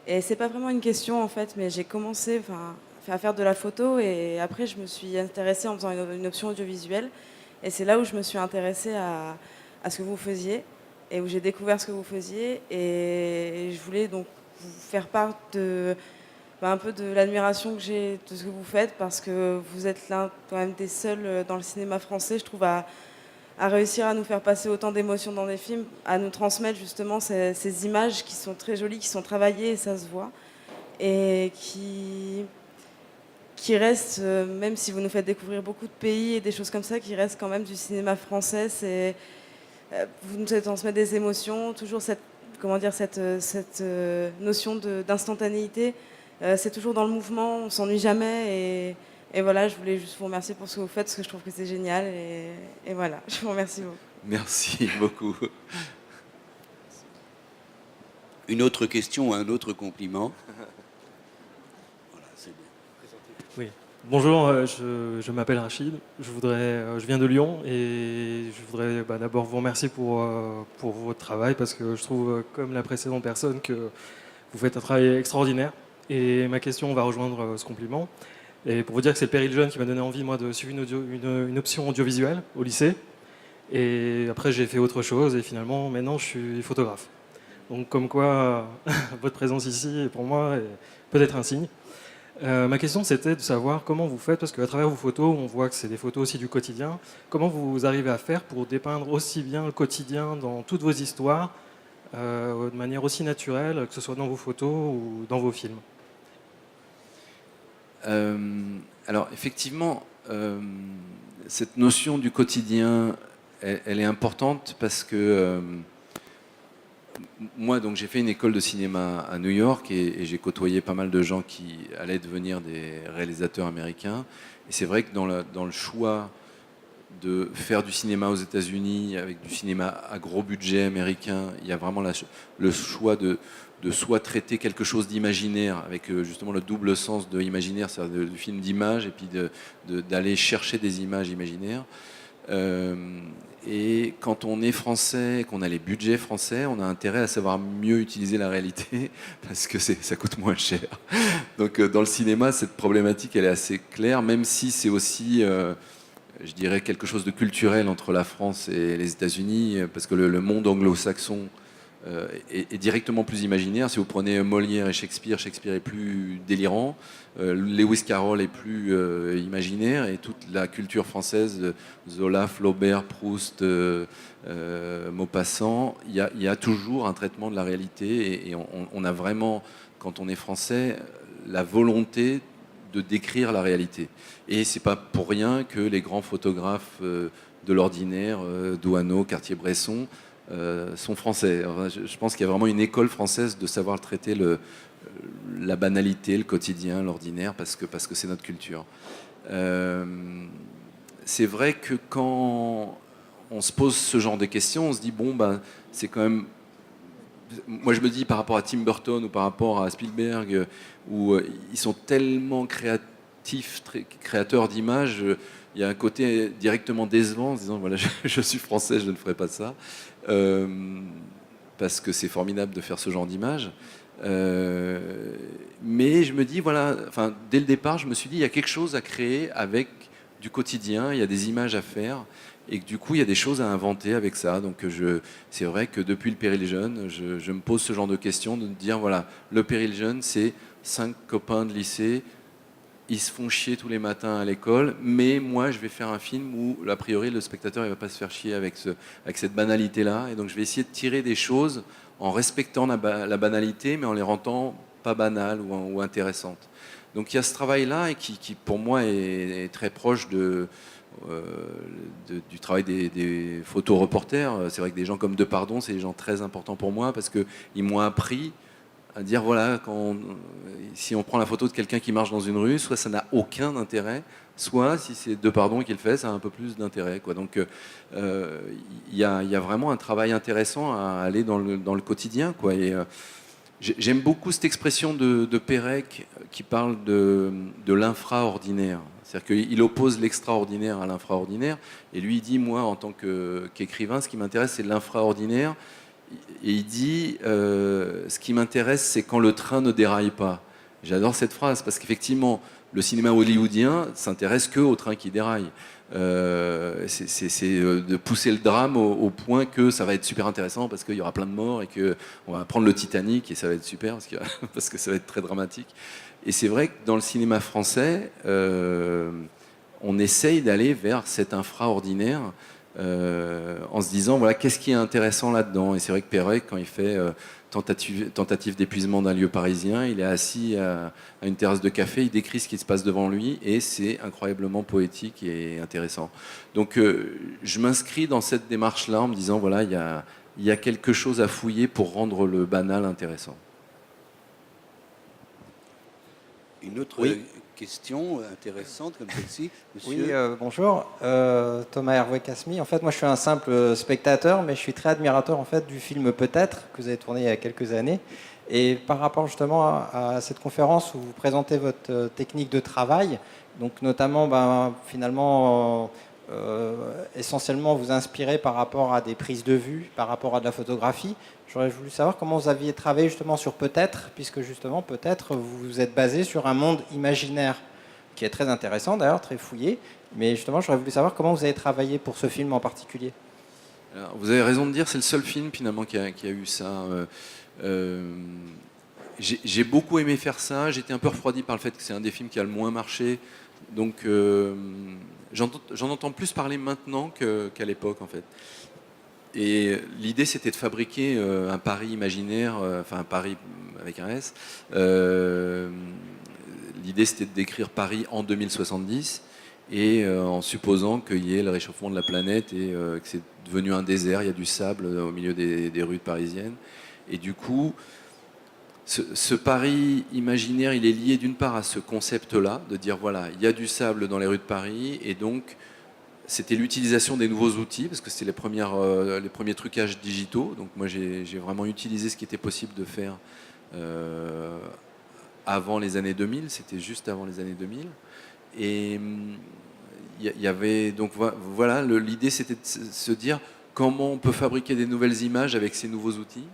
Et c'est pas vraiment une question en fait, mais j'ai commencé à faire de la photo et après je me suis intéressée en faisant une option audiovisuelle. Et c'est là où je me suis intéressée à ce que vous faisiez et où j'ai découvert ce que vous faisiez. Et je voulais donc vous faire part un peu de l'admiration que j'ai de ce que vous faites parce que vous êtes l'un quand même des seuls dans le cinéma français, je trouve, à réussir à nous faire passer autant d'émotions dans des films, à nous transmettre justement ces images qui sont très jolies, qui sont travaillées et ça se voit, et qui restent, même si vous nous faites découvrir beaucoup de pays et des choses comme ça, qui restent quand même du cinéma français. Vous nous transmettez des émotions, toujours cette notion d'instantanéité. C'est toujours dans le mouvement, on s'ennuie jamais et voilà, je voulais juste vous remercier pour ce que vous faites, parce que je trouve que c'est génial. Et voilà, je vous remercie beaucoup. Merci beaucoup. Une autre question, un autre compliment. Voilà, c'est bien. Oui. Bonjour, je m'appelle Rachid, je viens de Lyon et je voudrais d'abord vous remercier pour votre travail parce que je trouve, comme la précédente personne, que vous faites un travail extraordinaire. Et ma question va rejoindre ce compliment. Et pour vous dire que c'est le Péril Jeune qui m'a donné envie, moi, de suivre une option audiovisuelle au lycée. Et après, j'ai fait autre chose et finalement, maintenant, je suis photographe. Donc, comme quoi, votre présence ici, pour moi, est peut-être un signe. Ma question, c'était de savoir comment vous faites, parce qu'à travers vos photos, on voit que c'est des photos aussi du quotidien. Comment vous arrivez à faire pour dépeindre aussi bien le quotidien dans toutes vos histoires, de manière aussi naturelle, que ce soit dans vos photos ou dans vos films? Alors effectivement, cette notion du quotidien, elle est importante parce que moi, donc, j'ai fait une école de cinéma à New York et j'ai côtoyé pas mal de gens qui allaient devenir des réalisateurs américains. Et c'est vrai que dans le choix de faire du cinéma aux États-Unis avec du cinéma à gros budget américain, il y a vraiment le choix de soit traiter quelque chose d'imaginaire avec justement le double sens de imaginaire, c'est-à-dire du film d'image, et puis d'aller chercher des images imaginaires. Et quand on est français, qu'on a les budgets français, on a intérêt à savoir mieux utiliser la réalité parce que ça coûte moins cher. Donc dans le cinéma, cette problématique, elle est assez claire, même si c'est aussi, je dirais, quelque chose de culturel entre la France et les États-Unis, parce que le monde anglo-saxon est directement plus imaginaire. Si vous prenez Molière et Shakespeare, Shakespeare est plus délirant, Lewis Carroll est plus imaginaire, et toute la culture française, Zola, Flaubert, Proust, Maupassant, il y a toujours un traitement de la réalité, et on a vraiment, quand on est français, la volonté de décrire la réalité. Et c'est pas pour rien que les grands photographes de l'ordinaire, Douaneau, Cartier-Bresson, sont français. Enfin, je pense qu'il y a vraiment une école française de savoir traiter la banalité, le quotidien, l'ordinaire, parce que c'est notre culture. C'est vrai que quand on se pose ce genre de questions, on se dit, c'est quand même... Moi, je me dis, par rapport à Tim Burton ou par rapport à Spielberg, où ils sont tellement créatifs, créateurs d'images, il y a un côté directement décevant en se disant, voilà, je suis français, je ne ferai pas ça. Parce que c'est formidable de faire ce genre d'image. Mais je me dis, voilà, dès le départ, je me suis dit, il y a quelque chose à créer avec du quotidien, il y a des images à faire, et que du coup, il y a des choses à inventer avec ça. Donc c'est vrai que depuis le Péril Jeune, je me pose ce genre de questions, de me dire, voilà, le Péril Jeune, c'est 5 copains de lycée, ils se font chier tous les matins à l'école, mais moi je vais faire un film où a priori le spectateur il va pas se faire chier avec cette banalité là, et donc je vais essayer de tirer des choses en respectant la banalité, mais en les rendant pas banales ou intéressantes. Donc il y a ce travail-là et qui pour moi est très proche du travail des photoreporters. C'est vrai que des gens comme Depardon, c'est des gens très importants pour moi parce qu'ils m'ont appris à dire voilà, si on prend la photo de quelqu'un qui marche dans une rue, soit ça n'a aucun intérêt, soit si c'est Depardon qui le fait, ça a un peu plus d'intérêt, quoi. Donc il y a vraiment un travail intéressant à aller dans le quotidien, quoi. Et j'aime beaucoup cette expression de Pérec qui parle de l'infraordinaire. C'est-à-dire qu'il oppose l'extraordinaire à l'infraordinaire. Et lui, il dit, moi, en tant qu'écrivain, ce qui m'intéresse, c'est l'infraordinaire. Et il dit, ce qui m'intéresse, c'est quand le train ne déraille pas. J'adore cette phrase, parce qu'effectivement, le cinéma hollywoodien s'intéresse qu'au train qui déraille. C'est de pousser le drame au point que ça va être super intéressant parce qu'il y aura plein de morts et qu'on va prendre le Titanic et ça va être super parce que ça va être très dramatique. Et c'est vrai que dans le cinéma français, on essaye d'aller vers cet infraordinaire en se disant voilà, qu'est-ce qui est intéressant là-dedans. Et c'est vrai que Pérec, quand il fait tentative d'épuisement d'un lieu parisien, il est assis à une terrasse de café, il décrit ce qui se passe devant lui et c'est incroyablement poétique et intéressant. Donc je m'inscris dans cette démarche-là en me disant voilà, il y a quelque chose à fouiller pour rendre le banal intéressant. Une autre question intéressante comme celle-ci, monsieur. Oui, bonjour, Thomas Hervé Casmi. En fait, moi, je suis un simple spectateur, mais je suis très admirateur en fait du film Peut-être que vous avez tourné il y a quelques années. Et par rapport justement à cette conférence où vous présentez votre technique de travail, donc notamment, finalement, essentiellement vous inspirer par rapport à des prises de vue, par rapport à de la photographie. J'aurais voulu savoir comment vous aviez travaillé justement sur Peut-être, puisque justement Peut-être vous vous êtes basé sur un monde imaginaire qui est très intéressant d'ailleurs, très fouillé. Mais justement, j'aurais voulu savoir comment vous avez travaillé pour ce film en particulier. Alors, vous avez raison de dire, c'est le seul film finalement qui a eu ça. J'ai beaucoup aimé faire ça. J'étais un peu refroidi par le fait que c'est un des films qui a le moins marché. Donc j'en entends plus parler maintenant qu'à l'époque en fait. Et l'idée c'était de fabriquer un Paris imaginaire, enfin un Paris avec un S. L'idée c'était de décrire Paris en 2070 et en supposant qu'il y ait le réchauffement de la planète et que c'est devenu un désert, il y a du sable au milieu des rues parisiennes. Et du coup, ce Paris imaginaire, il est lié d'une part à ce concept-là, de dire voilà, il y a du sable dans les rues de Paris, et donc c'était l'utilisation des nouveaux outils, parce que c'était les premiers trucages digitaux. Donc moi j'ai vraiment utilisé ce qui était possible de faire avant les années 2000, c'était juste avant les années 2000. Et il y avait donc voilà, l'idée c'était de se dire comment on peut fabriquer des nouvelles images avec ces nouveaux outils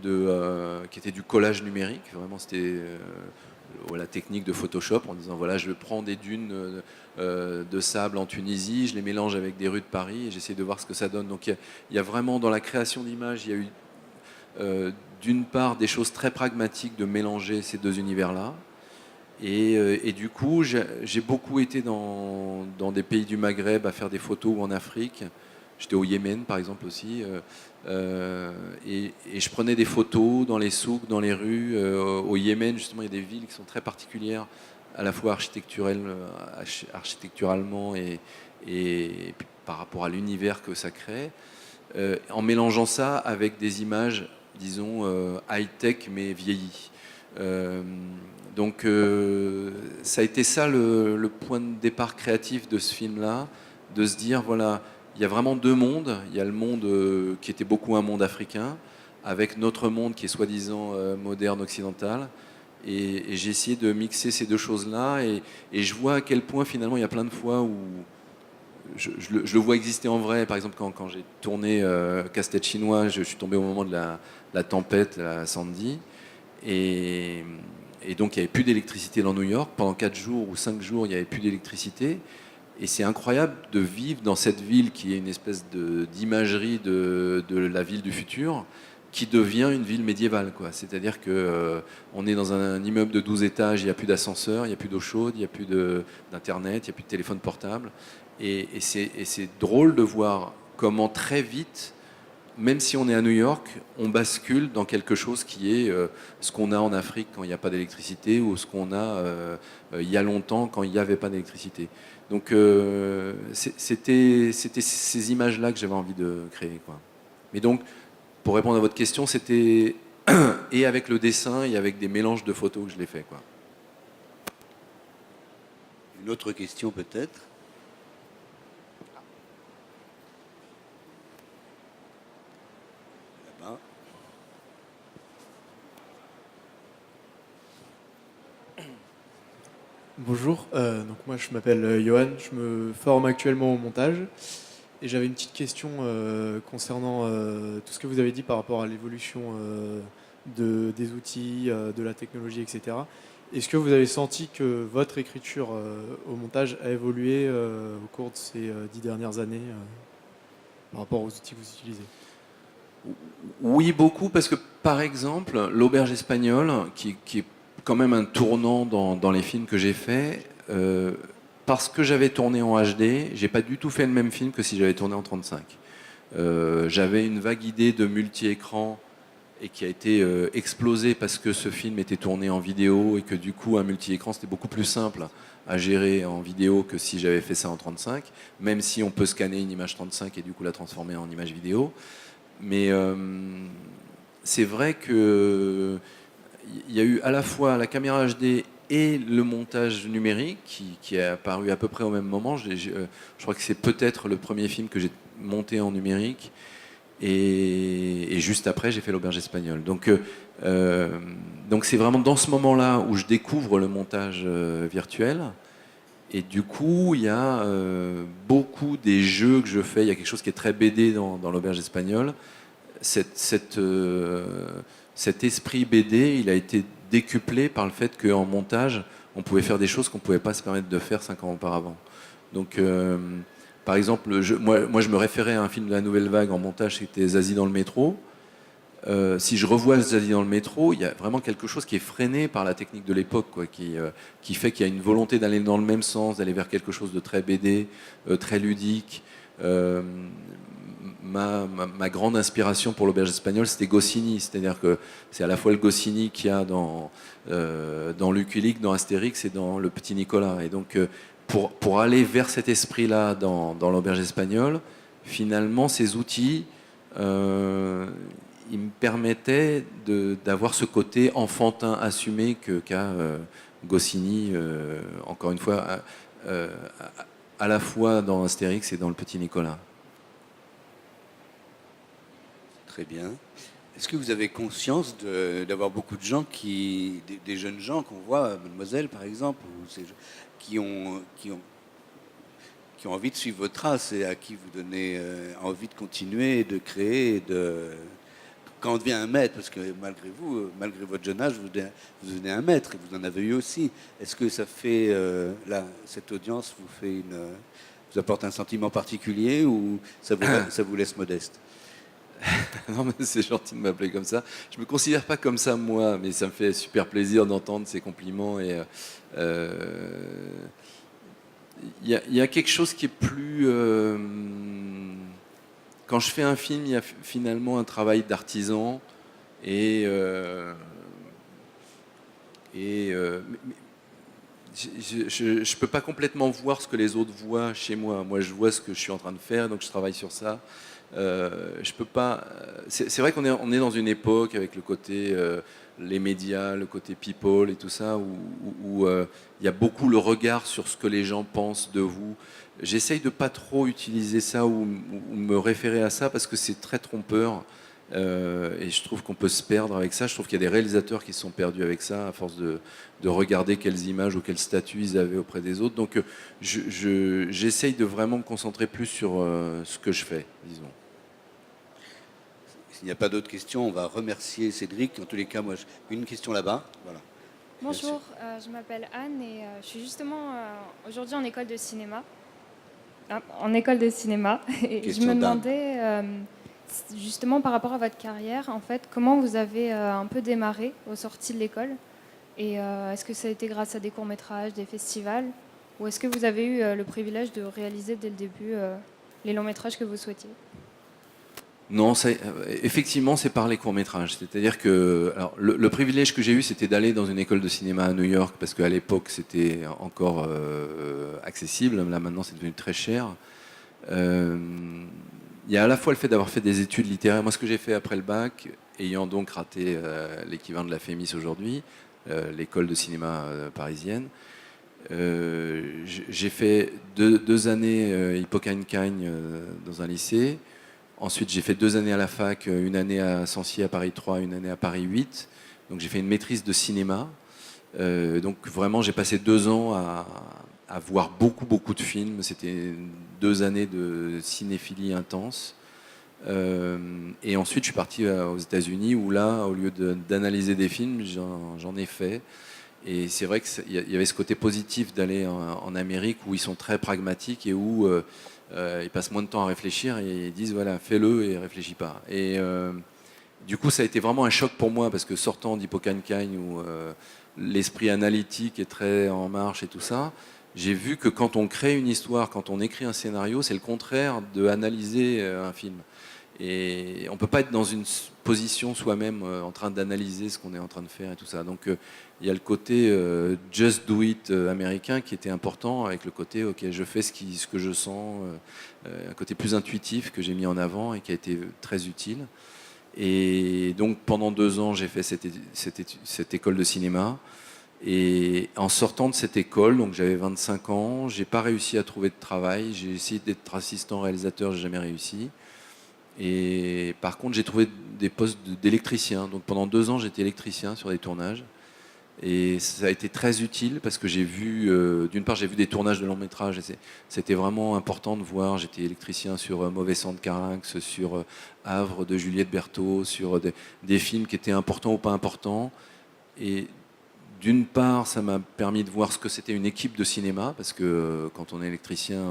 qui étaient du collage numérique. Vraiment, c'était la technique de Photoshop en disant voilà, je prends des dunes de sable en Tunisie, je les mélange avec des rues de Paris et j'essaie de voir ce que ça donne. Donc il y a vraiment dans la création d'images, il y a eu d'une part des choses très pragmatiques de mélanger ces deux univers-là. Et du coup, j'ai beaucoup été dans des pays du Maghreb à faire des photos ou en Afrique. J'étais au Yémen, par exemple, aussi. Et je prenais des photos dans les souks, dans les rues. Au Yémen, justement, il y a des villes qui sont très particulières, à la fois architecturalement et puis par rapport à l'univers que ça crée, en mélangeant ça avec des images, disons, high-tech, mais vieillies. Donc ça a été ça le point de départ créatif de ce film-là, de se dire, voilà, il y a vraiment deux mondes. Il y a le monde qui était beaucoup un monde africain, avec notre monde qui est soi-disant moderne, occidental. Et j'ai essayé de mixer ces deux choses-là. Et je vois à quel point, finalement, il y a plein de fois où je le vois exister en vrai. Par exemple, quand j'ai tourné Casse-tête chinois, je suis tombé au moment de la tempête à Sandy. Et donc, il n'y avait plus d'électricité dans New York. Pendant 4 jours ou 5 jours, il n'y avait plus d'électricité. Et c'est incroyable de vivre dans cette ville qui est une espèce d'imagerie de la ville du futur, qui devient une ville médiévale, quoi. C'est-à-dire qu'on est dans un immeuble de 12 étages, il n'y a plus d'ascenseur, il n'y a plus d'eau chaude, il n'y a plus d'internet, il n'y a plus de téléphone portable. Et c'est drôle de voir comment très vite même si on est à New York, on bascule dans quelque chose qui est ce qu'on a en Afrique quand il n'y a pas d'électricité ou ce qu'on a il y a longtemps quand il n'y avait pas d'électricité. Donc c'était ces images-là que j'avais envie de créer, quoi. Mais donc, pour répondre à votre question, c'était et avec le dessin et avec des mélanges de photos que je l'ai fait, quoi. Une autre question peut-être? Là-bas. Bonjour, donc moi je m'appelle Johan, je me forme actuellement au montage et j'avais une petite question concernant tout ce que vous avez dit par rapport à l'évolution des outils, de la technologie, etc. Est-ce que vous avez senti que votre écriture au montage a évolué au cours de ces 10 dernières années par rapport aux outils que vous utilisez? Oui, beaucoup, parce que par exemple, l'auberge espagnole, qui est quand même un tournant dans les films que j'ai faits, parce que j'avais tourné en HD, j'ai pas du tout fait le même film que si j'avais tourné en 35. J'avais une vague idée de multi-écran et qui a été explosée parce que ce film était tourné en vidéo et que du coup un multi-écran c'était beaucoup plus simple à gérer en vidéo que si j'avais fait ça en 35, même si on peut scanner une image 35 et du coup la transformer en image vidéo. Mais c'est vrai que il y a eu à la fois la caméra HD et le montage numérique qui est apparu à peu près au même moment. Je crois que c'est peut-être le premier film que j'ai monté en numérique. Et juste après, j'ai fait l'auberge espagnole. Donc c'est vraiment dans ce moment-là où je découvre le montage virtuel. Et du coup, il y a beaucoup des jeux que je fais. Il y a quelque chose qui est très BD dans l'auberge espagnole. Cet esprit BD, il a été décuplé par le fait qu'en montage, on pouvait faire des choses qu'on ne pouvait pas se permettre de faire 5 ans auparavant. Donc, par exemple, moi, je me référais à un film de la Nouvelle Vague en montage, c'était Zazie dans le métro. Si je revois Zazie dans le métro, il y a vraiment quelque chose qui est freiné par la technique de l'époque, quoi, qui fait qu'il y a une volonté d'aller dans le même sens, d'aller vers quelque chose de très BD, très ludique. Ma grande inspiration pour l'auberge espagnole, c'était Goscinny. C'est-à-dire que c'est à la fois le Goscinny qu'il y a dans Lucky Luke, dans Astérix et dans Le Petit Nicolas. Et donc, pour aller vers cet esprit-là dans l'auberge espagnole, finalement, ces outils, ils me permettaient d'avoir ce côté enfantin assumé qu'a Goscinny, encore une fois, à la fois dans Astérix et dans Le Petit Nicolas. Très bien. Est-ce que vous avez conscience d'avoir beaucoup de gens des jeunes gens qu'on voit, Mademoiselle par exemple, qui ont envie de suivre vos traces et à qui vous donnez envie de continuer, de créer, quand on devient un maître, parce que malgré vous, malgré votre jeune âge, vous devenez un maître et vous en avez eu aussi. Est-ce que ça fait cette audience vous apporte un sentiment particulier ou ça vous laisse modeste? Non, mais c'est gentil de m'appeler comme ça. Je me considère pas comme ça moi, mais ça me fait super plaisir d'entendre ces compliments. Et il y a quelque chose qui est plus. Quand je fais un film, il y a finalement un travail d'artisan et je peux pas complètement voir ce que les autres voient chez moi. Moi, je vois ce que je suis en train de faire, donc je travaille sur ça. Je peux pas. C'est vrai qu'on est dans une époque avec le côté les médias, le côté people et tout ça, où il y a beaucoup le regard sur ce que les gens pensent de vous. J'essaye de pas trop utiliser ça ou me référer à ça parce que c'est très trompeur. Et je trouve qu'on peut se perdre avec ça. Je trouve qu'il y a des réalisateurs qui se sont perdus avec ça à force de regarder quelles images ou quels statuts ils avaient auprès des autres. Donc j'essaye de vraiment me concentrer plus sur ce que je fais, disons. S'il n'y a pas d'autres questions, on va remercier Cédric. En tous les cas, moi, une question là-bas. Voilà. Bonjour, je m'appelle Anne et je suis justement aujourd'hui en école de cinéma. Et je me demandais justement par rapport à votre carrière, en fait, comment vous avez un peu démarré aux sorties de l'école et est-ce que ça a été grâce à des courts-métrages, des festivals ou est-ce que vous avez eu le privilège de réaliser dès le début les longs-métrages que vous souhaitiez? Non, effectivement, c'est par les courts-métrages. C'est-à-dire que alors, le privilège que j'ai eu, c'était d'aller dans une école de cinéma à New York, parce qu'à l'époque, c'était encore accessible. Là, maintenant, c'est devenu très cher. Il y a à la fois le fait d'avoir fait des études littéraires. Moi, ce que j'ai fait après le bac, ayant donc raté l'équivalent de la FEMIS aujourd'hui, l'école de cinéma parisienne, j'ai fait deux années Hippocagne-Cagne dans un lycée. Ensuite, j'ai fait 2 années à la fac, une année à Censier à Paris 3, une année à Paris 8. Donc j'ai fait une maîtrise de cinéma. Donc vraiment, j'ai passé 2 ans à voir beaucoup de films. C'était 2 années de cinéphilie intense. Et ensuite, je suis parti aux États-Unis où là, au lieu d'analyser des films, j'en ai fait. Et c'est vrai qu'il y avait ce côté positif d'aller en Amérique où ils sont très pragmatiques et où ils passent moins de temps à réfléchir et ils disent voilà, fais-le et réfléchis pas. Et du coup, ça a été vraiment un choc pour moi parce que sortant d'Hippocagne-Cagne où l'esprit analytique est très en marche et tout ça, j'ai vu que quand on crée une histoire, quand on écrit un scénario, c'est le contraire de analyser un film. Et on ne peut pas être dans une position soi-même en train d'analyser ce qu'on est en train de faire et tout ça. Donc il y a le côté just do it américain qui était important avec le côté ok, je fais ce que je sens, un côté plus intuitif que j'ai mis en avant et qui a été très utile. Et donc pendant 2 ans, j'ai fait cette école de cinéma. Et en sortant de cette école, donc j'avais 25 ans, j'ai pas réussi à trouver de travail. J'ai essayé d'être assistant réalisateur, j'ai jamais réussi. Et par contre, j'ai trouvé des postes d'électricien. Donc pendant 2 ans, j'étais électricien sur des tournages. Et ça a été très utile parce que j'ai vu, d'une part, j'ai vu des tournages de long métrage. Et c'était vraiment important de voir. J'étais électricien sur Mauvais sang de Carinx, sur Havre de Juliette Berthaud, sur des films qui étaient importants ou pas importants. Et d'une part, ça m'a permis de voir ce que c'était une équipe de cinéma, parce que quand on est électricien,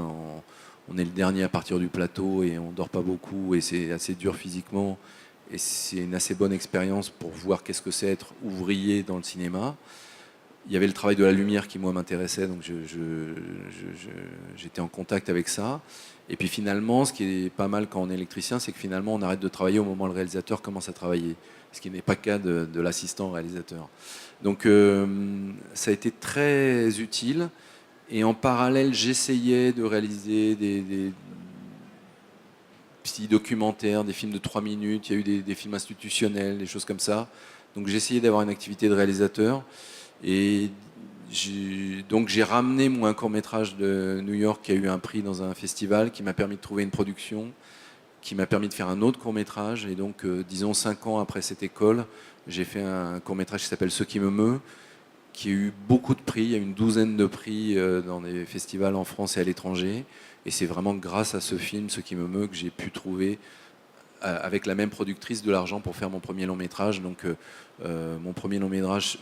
on est le dernier à partir du plateau et on dort pas beaucoup et c'est assez dur physiquement. Et c'est une assez bonne expérience pour voir qu'est-ce que c'est être ouvrier dans le cinéma. Il y avait le travail de la lumière qui, moi, m'intéressait, donc j'étais en contact avec ça. Et puis finalement, ce qui est pas mal quand on est électricien, c'est que finalement, on arrête de travailler au moment où le réalisateur commence à travailler. Ce qui n'est pas le cas de l'assistant réalisateur. Donc ça a été très utile. Et en parallèle, j'essayais de réaliser des petits documentaires, des films de 3 minutes. Il y a eu des films institutionnels, des choses comme ça. Donc j'essayais d'avoir une activité de réalisateur. Et donc j'ai ramené moi un court-métrage de New York qui a eu un prix dans un festival, qui m'a permis de trouver une production, qui m'a permis de faire un autre court-métrage. Et donc, disons 5 ans après cette école, j'ai fait un court-métrage qui s'appelle Ce qui me meut, qui a eu beaucoup de prix. Il y a une 12aine de prix dans des festivals en France et à l'étranger. Et c'est vraiment grâce à ce film, Ce qui me meut, que j'ai pu trouver, avec la même productrice, de l'argent pour faire mon premier long-métrage. Donc, mon premier long-métrage,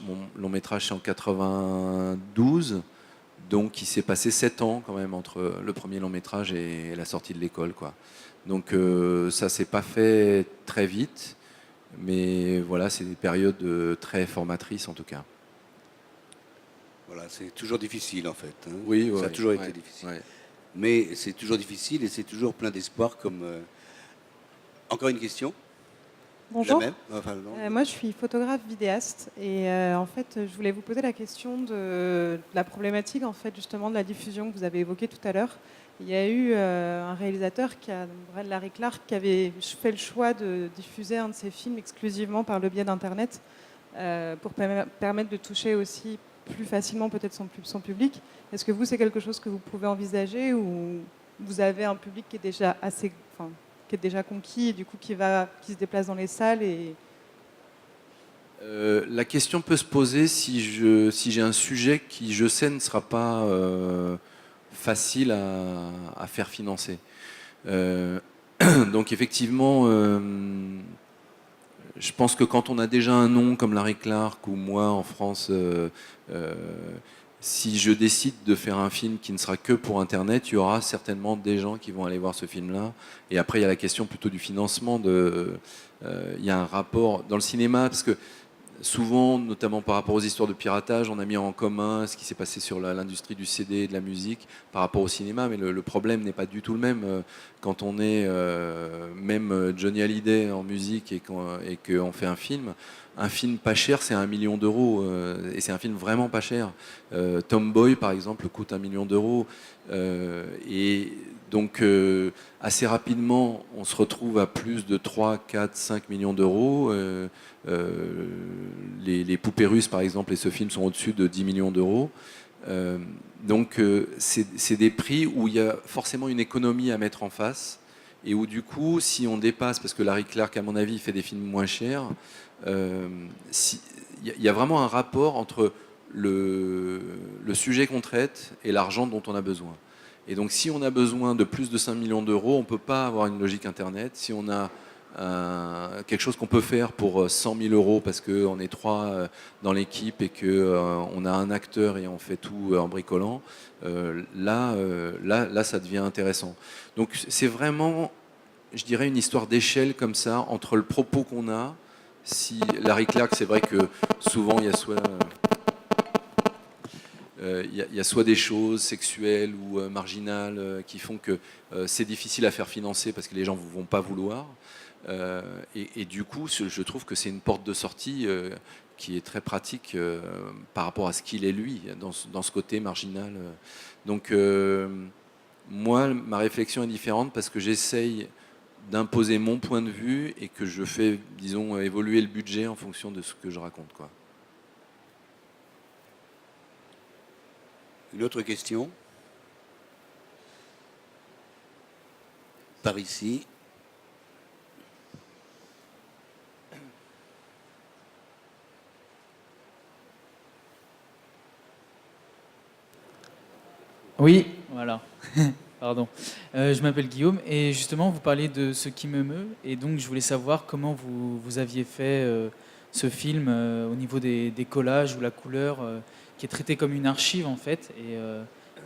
c'est en 92. Donc, il s'est passé 7 ans quand même entre le premier long-métrage et la sortie de l'école, quoi. Donc, ça s'est pas fait très vite. Mais voilà, c'est des périodes très formatrices en tout cas. Voilà, c'est toujours difficile en fait. Hein. Oui, ça a toujours été difficile. Ouais. Mais c'est toujours difficile et c'est toujours plein d'espoir. Comme encore une question. Bonjour. La même. Enfin, moi, je suis photographe vidéaste et en fait, je voulais vous poser la question de la problématique en fait justement de la diffusion que vous avez évoquée tout à l'heure. Il y a eu un réalisateur, Brad Larry Clark, qui avait fait le choix de diffuser un de ses films exclusivement par le biais d'Internet pour permettre de toucher aussi plus facilement peut-être son public. Est-ce que vous, c'est quelque chose que vous pouvez envisager ou vous avez un public qui est déjà qui est déjà conquis et du coup qui se déplace dans les salles et... La question peut se poser si j'ai un sujet qui, je sais, ne sera pas facile à faire financer. Donc effectivement, je pense que quand on a déjà un nom comme Larry Clark ou moi en France, si je décide de faire un film qui ne sera que pour Internet, il y aura certainement des gens qui vont aller voir ce film-là. Et après, il y a la question plutôt du financement. Il y a un rapport dans le cinéma, parce que souvent, notamment par rapport aux histoires de piratage, on a mis en commun ce qui s'est passé sur l'industrie du CD et de la musique par rapport au cinéma, mais le problème n'est pas du tout le même. Quand on est même Johnny Hallyday en musique et qu'on fait un film pas cher, c'est 1 million d'euros, et c'est un film vraiment pas cher. Tomboy, par exemple, coûte 1 million d'euros. Et donc, assez rapidement, on se retrouve à plus de 3, 4, 5 millions d'euros. Les poupées russes, par exemple, et ce film sont au-dessus de 10 millions d'euros. Donc, c'est des prix où il y a forcément une économie à mettre en face. Et où, du coup, si on dépasse, parce que Larry Clark, à mon avis, fait des films moins chers, il y a vraiment un rapport entre le sujet qu'on traite et l'argent dont on a besoin. Et donc, si on a besoin de plus de 5 millions d'euros, on ne peut pas avoir une logique Internet. Si on a quelque chose qu'on peut faire pour 100 000 euros parce qu'on est 3 dans l'équipe et qu'on a un acteur et on fait tout en bricolant, là, ça devient intéressant. Donc, c'est vraiment, je dirais, une histoire d'échelle comme ça entre le propos qu'on a. Si Larry Clark, c'est vrai que souvent, il y a soit des choses sexuelles ou marginales qui font que c'est difficile à faire financer parce que les gens ne vont pas vouloir. Et du coup, je trouve que c'est une porte de sortie qui est très pratique par rapport à ce qu'il est lui, dans ce côté marginal. Donc, moi, ma réflexion est différente parce que j'essaye d'imposer mon point de vue et que je fais, disons, évoluer le budget en fonction de ce que je raconte, quoi. Une autre question? Par ici. Oui, voilà. Pardon. Je m'appelle Guillaume et justement vous parliez de Ce qui me meut et donc je voulais savoir comment vous aviez fait ce film au niveau des collages ou la couleur qui est traité comme une archive en fait et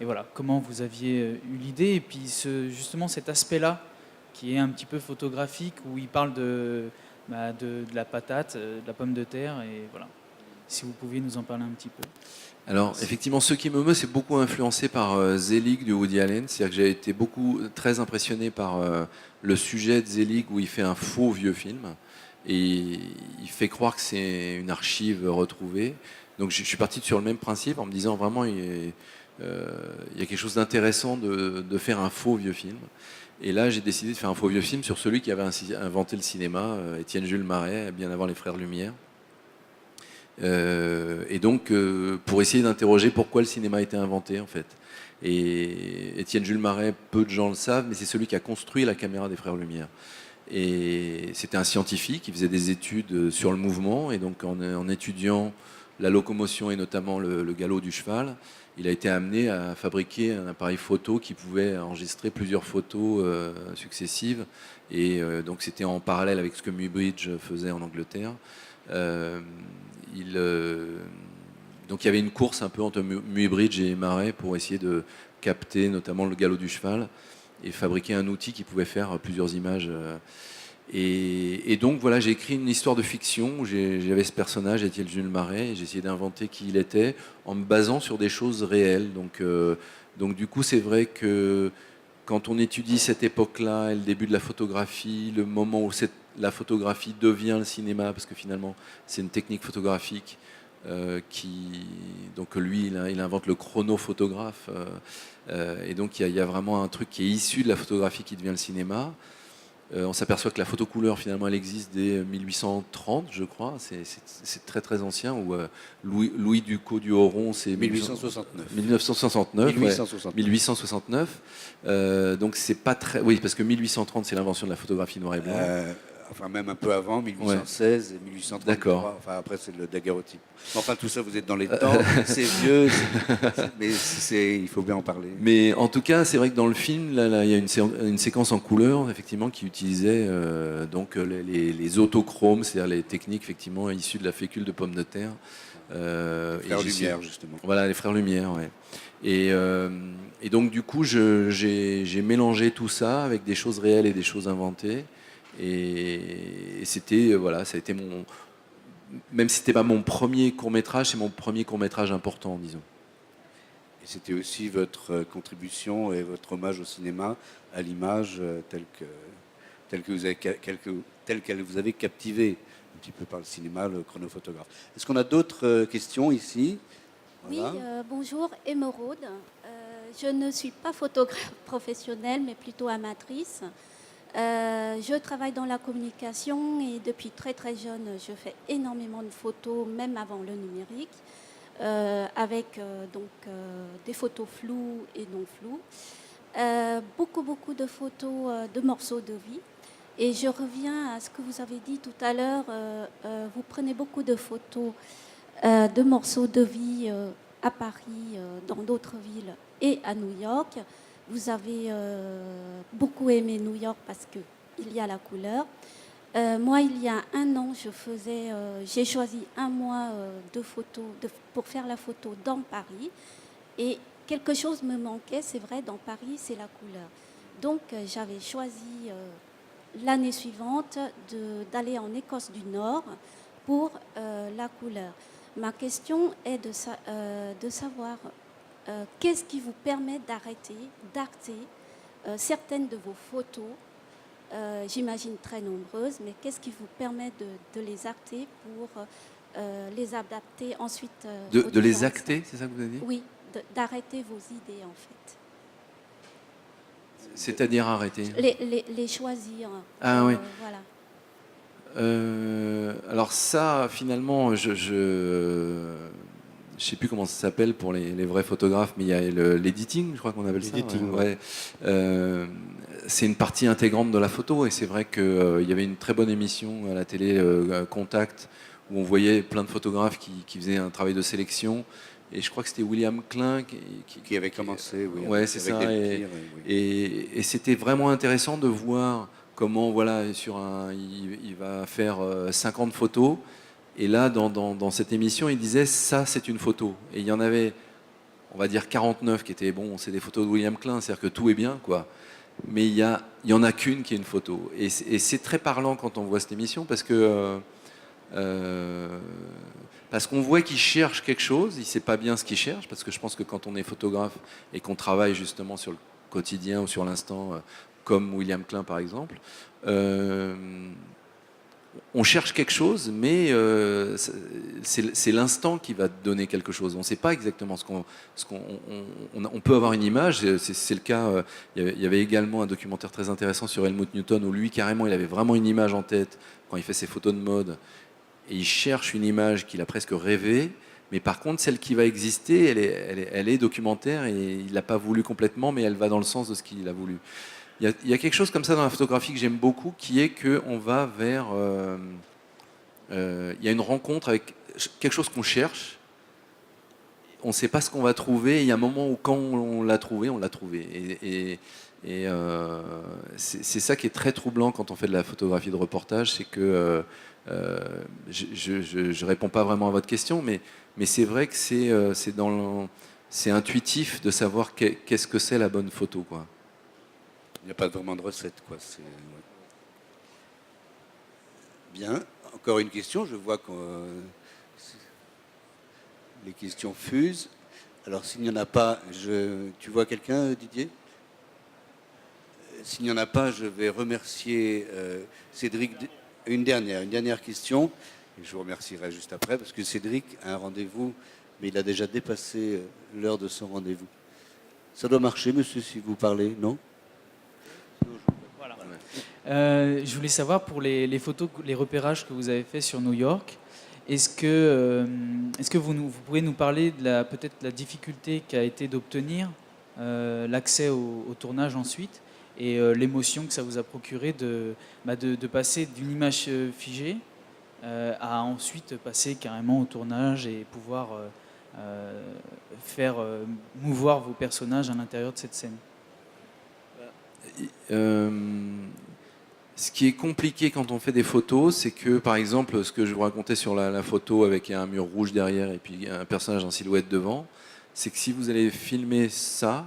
voilà, comment vous aviez eu l'idée et puis justement cet aspect-là qui est un petit peu photographique où il parle de la patate, de la pomme de terre et voilà. Si vous pouviez nous en parler un petit peu. Alors, effectivement, Ce qui me meut, c'est beaucoup influencé par Zelig de Woody Allen. C'est-à-dire que j'ai été très impressionné par le sujet de Zelig où il fait un faux vieux film et il fait croire que c'est une archive retrouvée. Donc, je suis parti sur le même principe en me disant vraiment il y a quelque chose d'intéressant de faire un faux vieux film. Et là, j'ai décidé de faire un faux vieux film sur celui qui avait inventé le cinéma, Étienne Jules Marais, bien avant les Frères Lumière. Et donc, pour essayer d'interroger pourquoi le cinéma a été inventé, en fait. Et Étienne Jules Marais, peu de gens le savent, mais c'est celui qui a construit la caméra des Frères Lumière. Et c'était un scientifique qui faisait des études sur le mouvement, et donc en étudiant la locomotion et notamment le galop du cheval, il a été amené à fabriquer un appareil photo qui pouvait enregistrer plusieurs photos successives. Et donc c'était en parallèle avec ce que Muybridge faisait en Angleterre. Donc il y avait une course un peu entre Muybridge et Marais pour essayer de capter notamment le galop du cheval et fabriquer un outil qui pouvait faire plusieurs images. Et donc voilà, j'ai écrit une histoire de fiction où j'avais ce personnage, Étienne Jules Marais, et j'ai essayé d'inventer qui il était en me basant sur des choses réelles. Donc du coup, c'est vrai que quand on étudie cette époque-là et le début de la photographie, le moment où la photographie devient le cinéma, parce que finalement, c'est une technique photographique donc lui, il invente le chronophotographe. Et donc, il y a vraiment un truc qui est issu de la photographie qui devient le cinéma. On s'aperçoit que la photocouleur, finalement, elle existe dès 1830, je crois. C'est très, très ancien. Où Louis Ducos du Horon, c'est 1869. 1969. 1869. 1869. Donc, c'est pas très... Oui, parce que 1830, c'est l'invention de la photographie noir et blanc. Enfin, même un peu avant, 1816 et 1833. D'accord. Enfin, après, c'est le daguerreotype. Enfin, tout ça, vous êtes dans les temps. C'est vieux, mais il faut bien en parler. Mais en tout cas, c'est vrai que dans le film, là, il y a une séquence en couleur, effectivement, qui utilisait donc les autochromes, c'est-à-dire les techniques, effectivement, issues de la fécule de pomme de terre. Les frères Lumière, justement. Voilà, les frères Lumière, ouais. Et donc, du coup, j'ai mélangé tout ça avec des choses réelles et des choses inventées. Et c'était, voilà, ça a été même si c'était pas mon premier court-métrage, c'est mon premier court-métrage important, disons. Et c'était aussi votre contribution et votre hommage au cinéma, à l'image telle qu'elle vous avait captivé un petit peu par le cinéma, le chronophotographe. Est-ce qu'on a d'autres questions ici? Voilà. Oui, bonjour, Émeraude. Je ne suis pas photographe professionnelle, mais plutôt amatrice. Je travaille dans la communication et depuis très très jeune, je fais énormément de photos, même avant le numérique, avec des photos floues et non floues. Beaucoup de photos de morceaux de vie. Et je reviens à ce que vous avez dit tout à l'heure. Vous prenez beaucoup de photos de morceaux de vie à Paris, dans d'autres villes et à New York. Vous avez beaucoup aimé New York parce qu'il y a la couleur. Moi, il y a un an, j'ai choisi un mois de photos pour faire la photo dans Paris. Et quelque chose me manquait, c'est vrai, dans Paris, c'est la couleur. Donc, j'avais choisi l'année suivante d'aller en Écosse du Nord pour la couleur. Ma question est de savoir qu'est-ce qui vous permet d'arter certaines de vos photos, j'imagine très nombreuses, mais qu'est-ce qui vous permet de les arter pour les adapter ensuite De les acter, c'est ça que vous avez dit? Oui, d'arrêter vos idées en fait. C'est-à-dire arrêter? Les choisir. Ah oui. Voilà. Alors ça, finalement, je sais plus comment ça s'appelle pour les vrais photographes, mais il y a l'editing, je crois qu'on appelle ça. Ouais. C'est une partie intégrante de la photo, et c'est vrai qu'il y avait une très bonne émission à la télé, Contact, où on voyait plein de photographes qui faisaient un travail de sélection. Et je crois que c'était William Klein qui avait commencé. Oui, ouais, c'est ça. Et c'était vraiment intéressant de voir comment, voilà, il va faire 50 photos. Et là, dans cette émission, il disait, ça, c'est une photo. Et il y en avait, on va dire, 49 qui étaient, bon, c'est des photos de William Klein, c'est-à-dire que tout est bien, quoi. Mais il y en a qu'une qui est une photo. Et c'est très parlant quand on voit cette émission, parce qu'on voit qu'il cherche quelque chose, il ne sait pas bien ce qu'il cherche, parce que je pense que quand on est photographe et qu'on travaille justement sur le quotidien ou sur l'instant, comme William Klein par exemple, on cherche quelque chose, mais c'est l'instant qui va donner quelque chose. On ne sait pas exactement on peut avoir une image, c'est le cas, il y avait également un documentaire très intéressant sur Helmut Newton, où lui carrément il avait vraiment une image en tête quand il fait ses photos de mode. Et il cherche une image qu'il a presque rêvée, mais par contre, celle qui va exister, elle est documentaire, et il ne l'a pas voulu complètement, mais elle va dans le sens de ce qu'il a voulu. Il y a quelque chose comme ça dans la photographie que j'aime beaucoup, qui est qu'on va vers... il y a une rencontre avec quelque chose qu'on cherche, on ne sait pas ce qu'on va trouver, et il y a un moment où quand on l'a trouvé, on l'a trouvé. Et c'est ça qui est très troublant quand on fait de la photographie de reportage, c'est que... je réponds pas vraiment à votre question, mais c'est vrai que c'est intuitif de savoir qu'est-ce que c'est la bonne photo, quoi. Il n'y a pas vraiment de recette, quoi. Bien. Encore une question. Je vois que les questions fusent. Alors, s'il n'y en a pas, tu vois quelqu'un, Didier? S'il n'y en a pas, je vais remercier Cédric. Une dernière question, et je vous remercierai juste après, parce que Cédric a un rendez-vous, mais il a déjà dépassé l'heure de son rendez-vous. Ça doit marcher, monsieur, si vous parlez, non? Voilà. Je voulais savoir, pour les photos, les repérages que vous avez faits sur New York, est-ce que vous pouvez nous parler de peut-être la difficulté qu'a été d'obtenir l'accès au tournage ensuite, et l'émotion que ça vous a procuré de passer d'une image figée à ensuite passer carrément au tournage et pouvoir faire mouvoir vos personnages à l'intérieur de cette scène? Ce qui est compliqué quand on fait des photos, c'est que, par exemple, ce que je vous racontais sur la photo avec un mur rouge derrière et puis un personnage en silhouette devant, c'est que si vous allez filmer ça,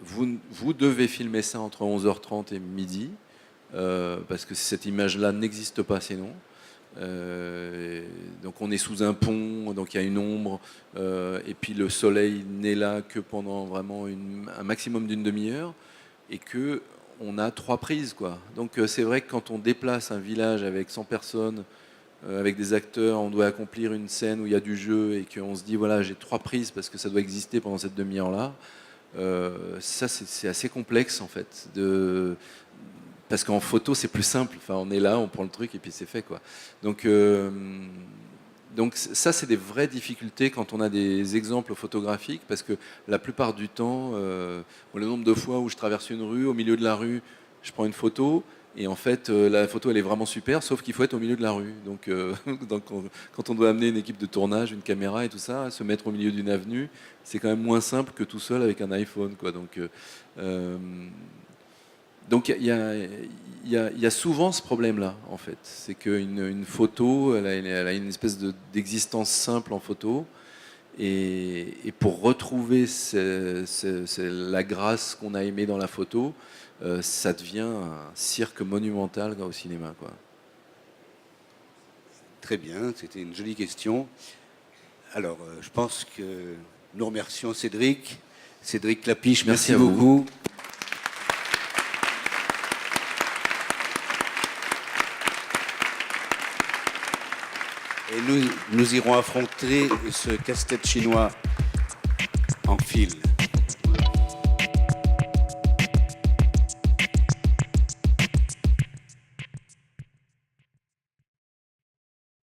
vous devez filmer ça entre 11h30 et midi, parce que cette image-là n'existe pas sinon. Donc on est sous un pont, donc il y a une ombre, et puis le soleil n'est là que pendant vraiment un maximum d'une demi-heure, et que on a 3 prises, quoi. Donc c'est vrai que quand on déplace un village avec 100 personnes, avec des acteurs, on doit accomplir une scène où il y a du jeu, et qu'on se dit voilà, j'ai 3 prises parce que ça doit exister pendant cette demi-heure-là. Ça c'est assez complexe en fait. Parce qu'en photo c'est plus simple. Enfin, on est là, on prend le truc et puis c'est fait, quoi. Donc ça c'est des vraies difficultés quand on a des exemples photographiques, parce que la plupart du temps, le nombre de fois où je traverse une rue, au milieu de la rue, je prends une photo. Et en fait, la photo, elle est vraiment super, sauf qu'il faut être au milieu de la rue. Donc, quand on doit amener une équipe de tournage, une caméra et tout ça, se mettre au milieu d'une avenue, c'est quand même moins simple que tout seul avec un iPhone, quoi. Donc il y a souvent ce problème-là, en fait. C'est qu'une photo, elle a une espèce d'existence simple en photo. Et pour retrouver la grâce qu'on a aimée dans la photo, ça devient un cirque monumental au cinéma, quoi. Très bien, c'était une jolie question. Alors, je pense que nous remercions Cédric Klapisch, merci beaucoup. Et nous irons affronter ce casse-tête chinois en fil.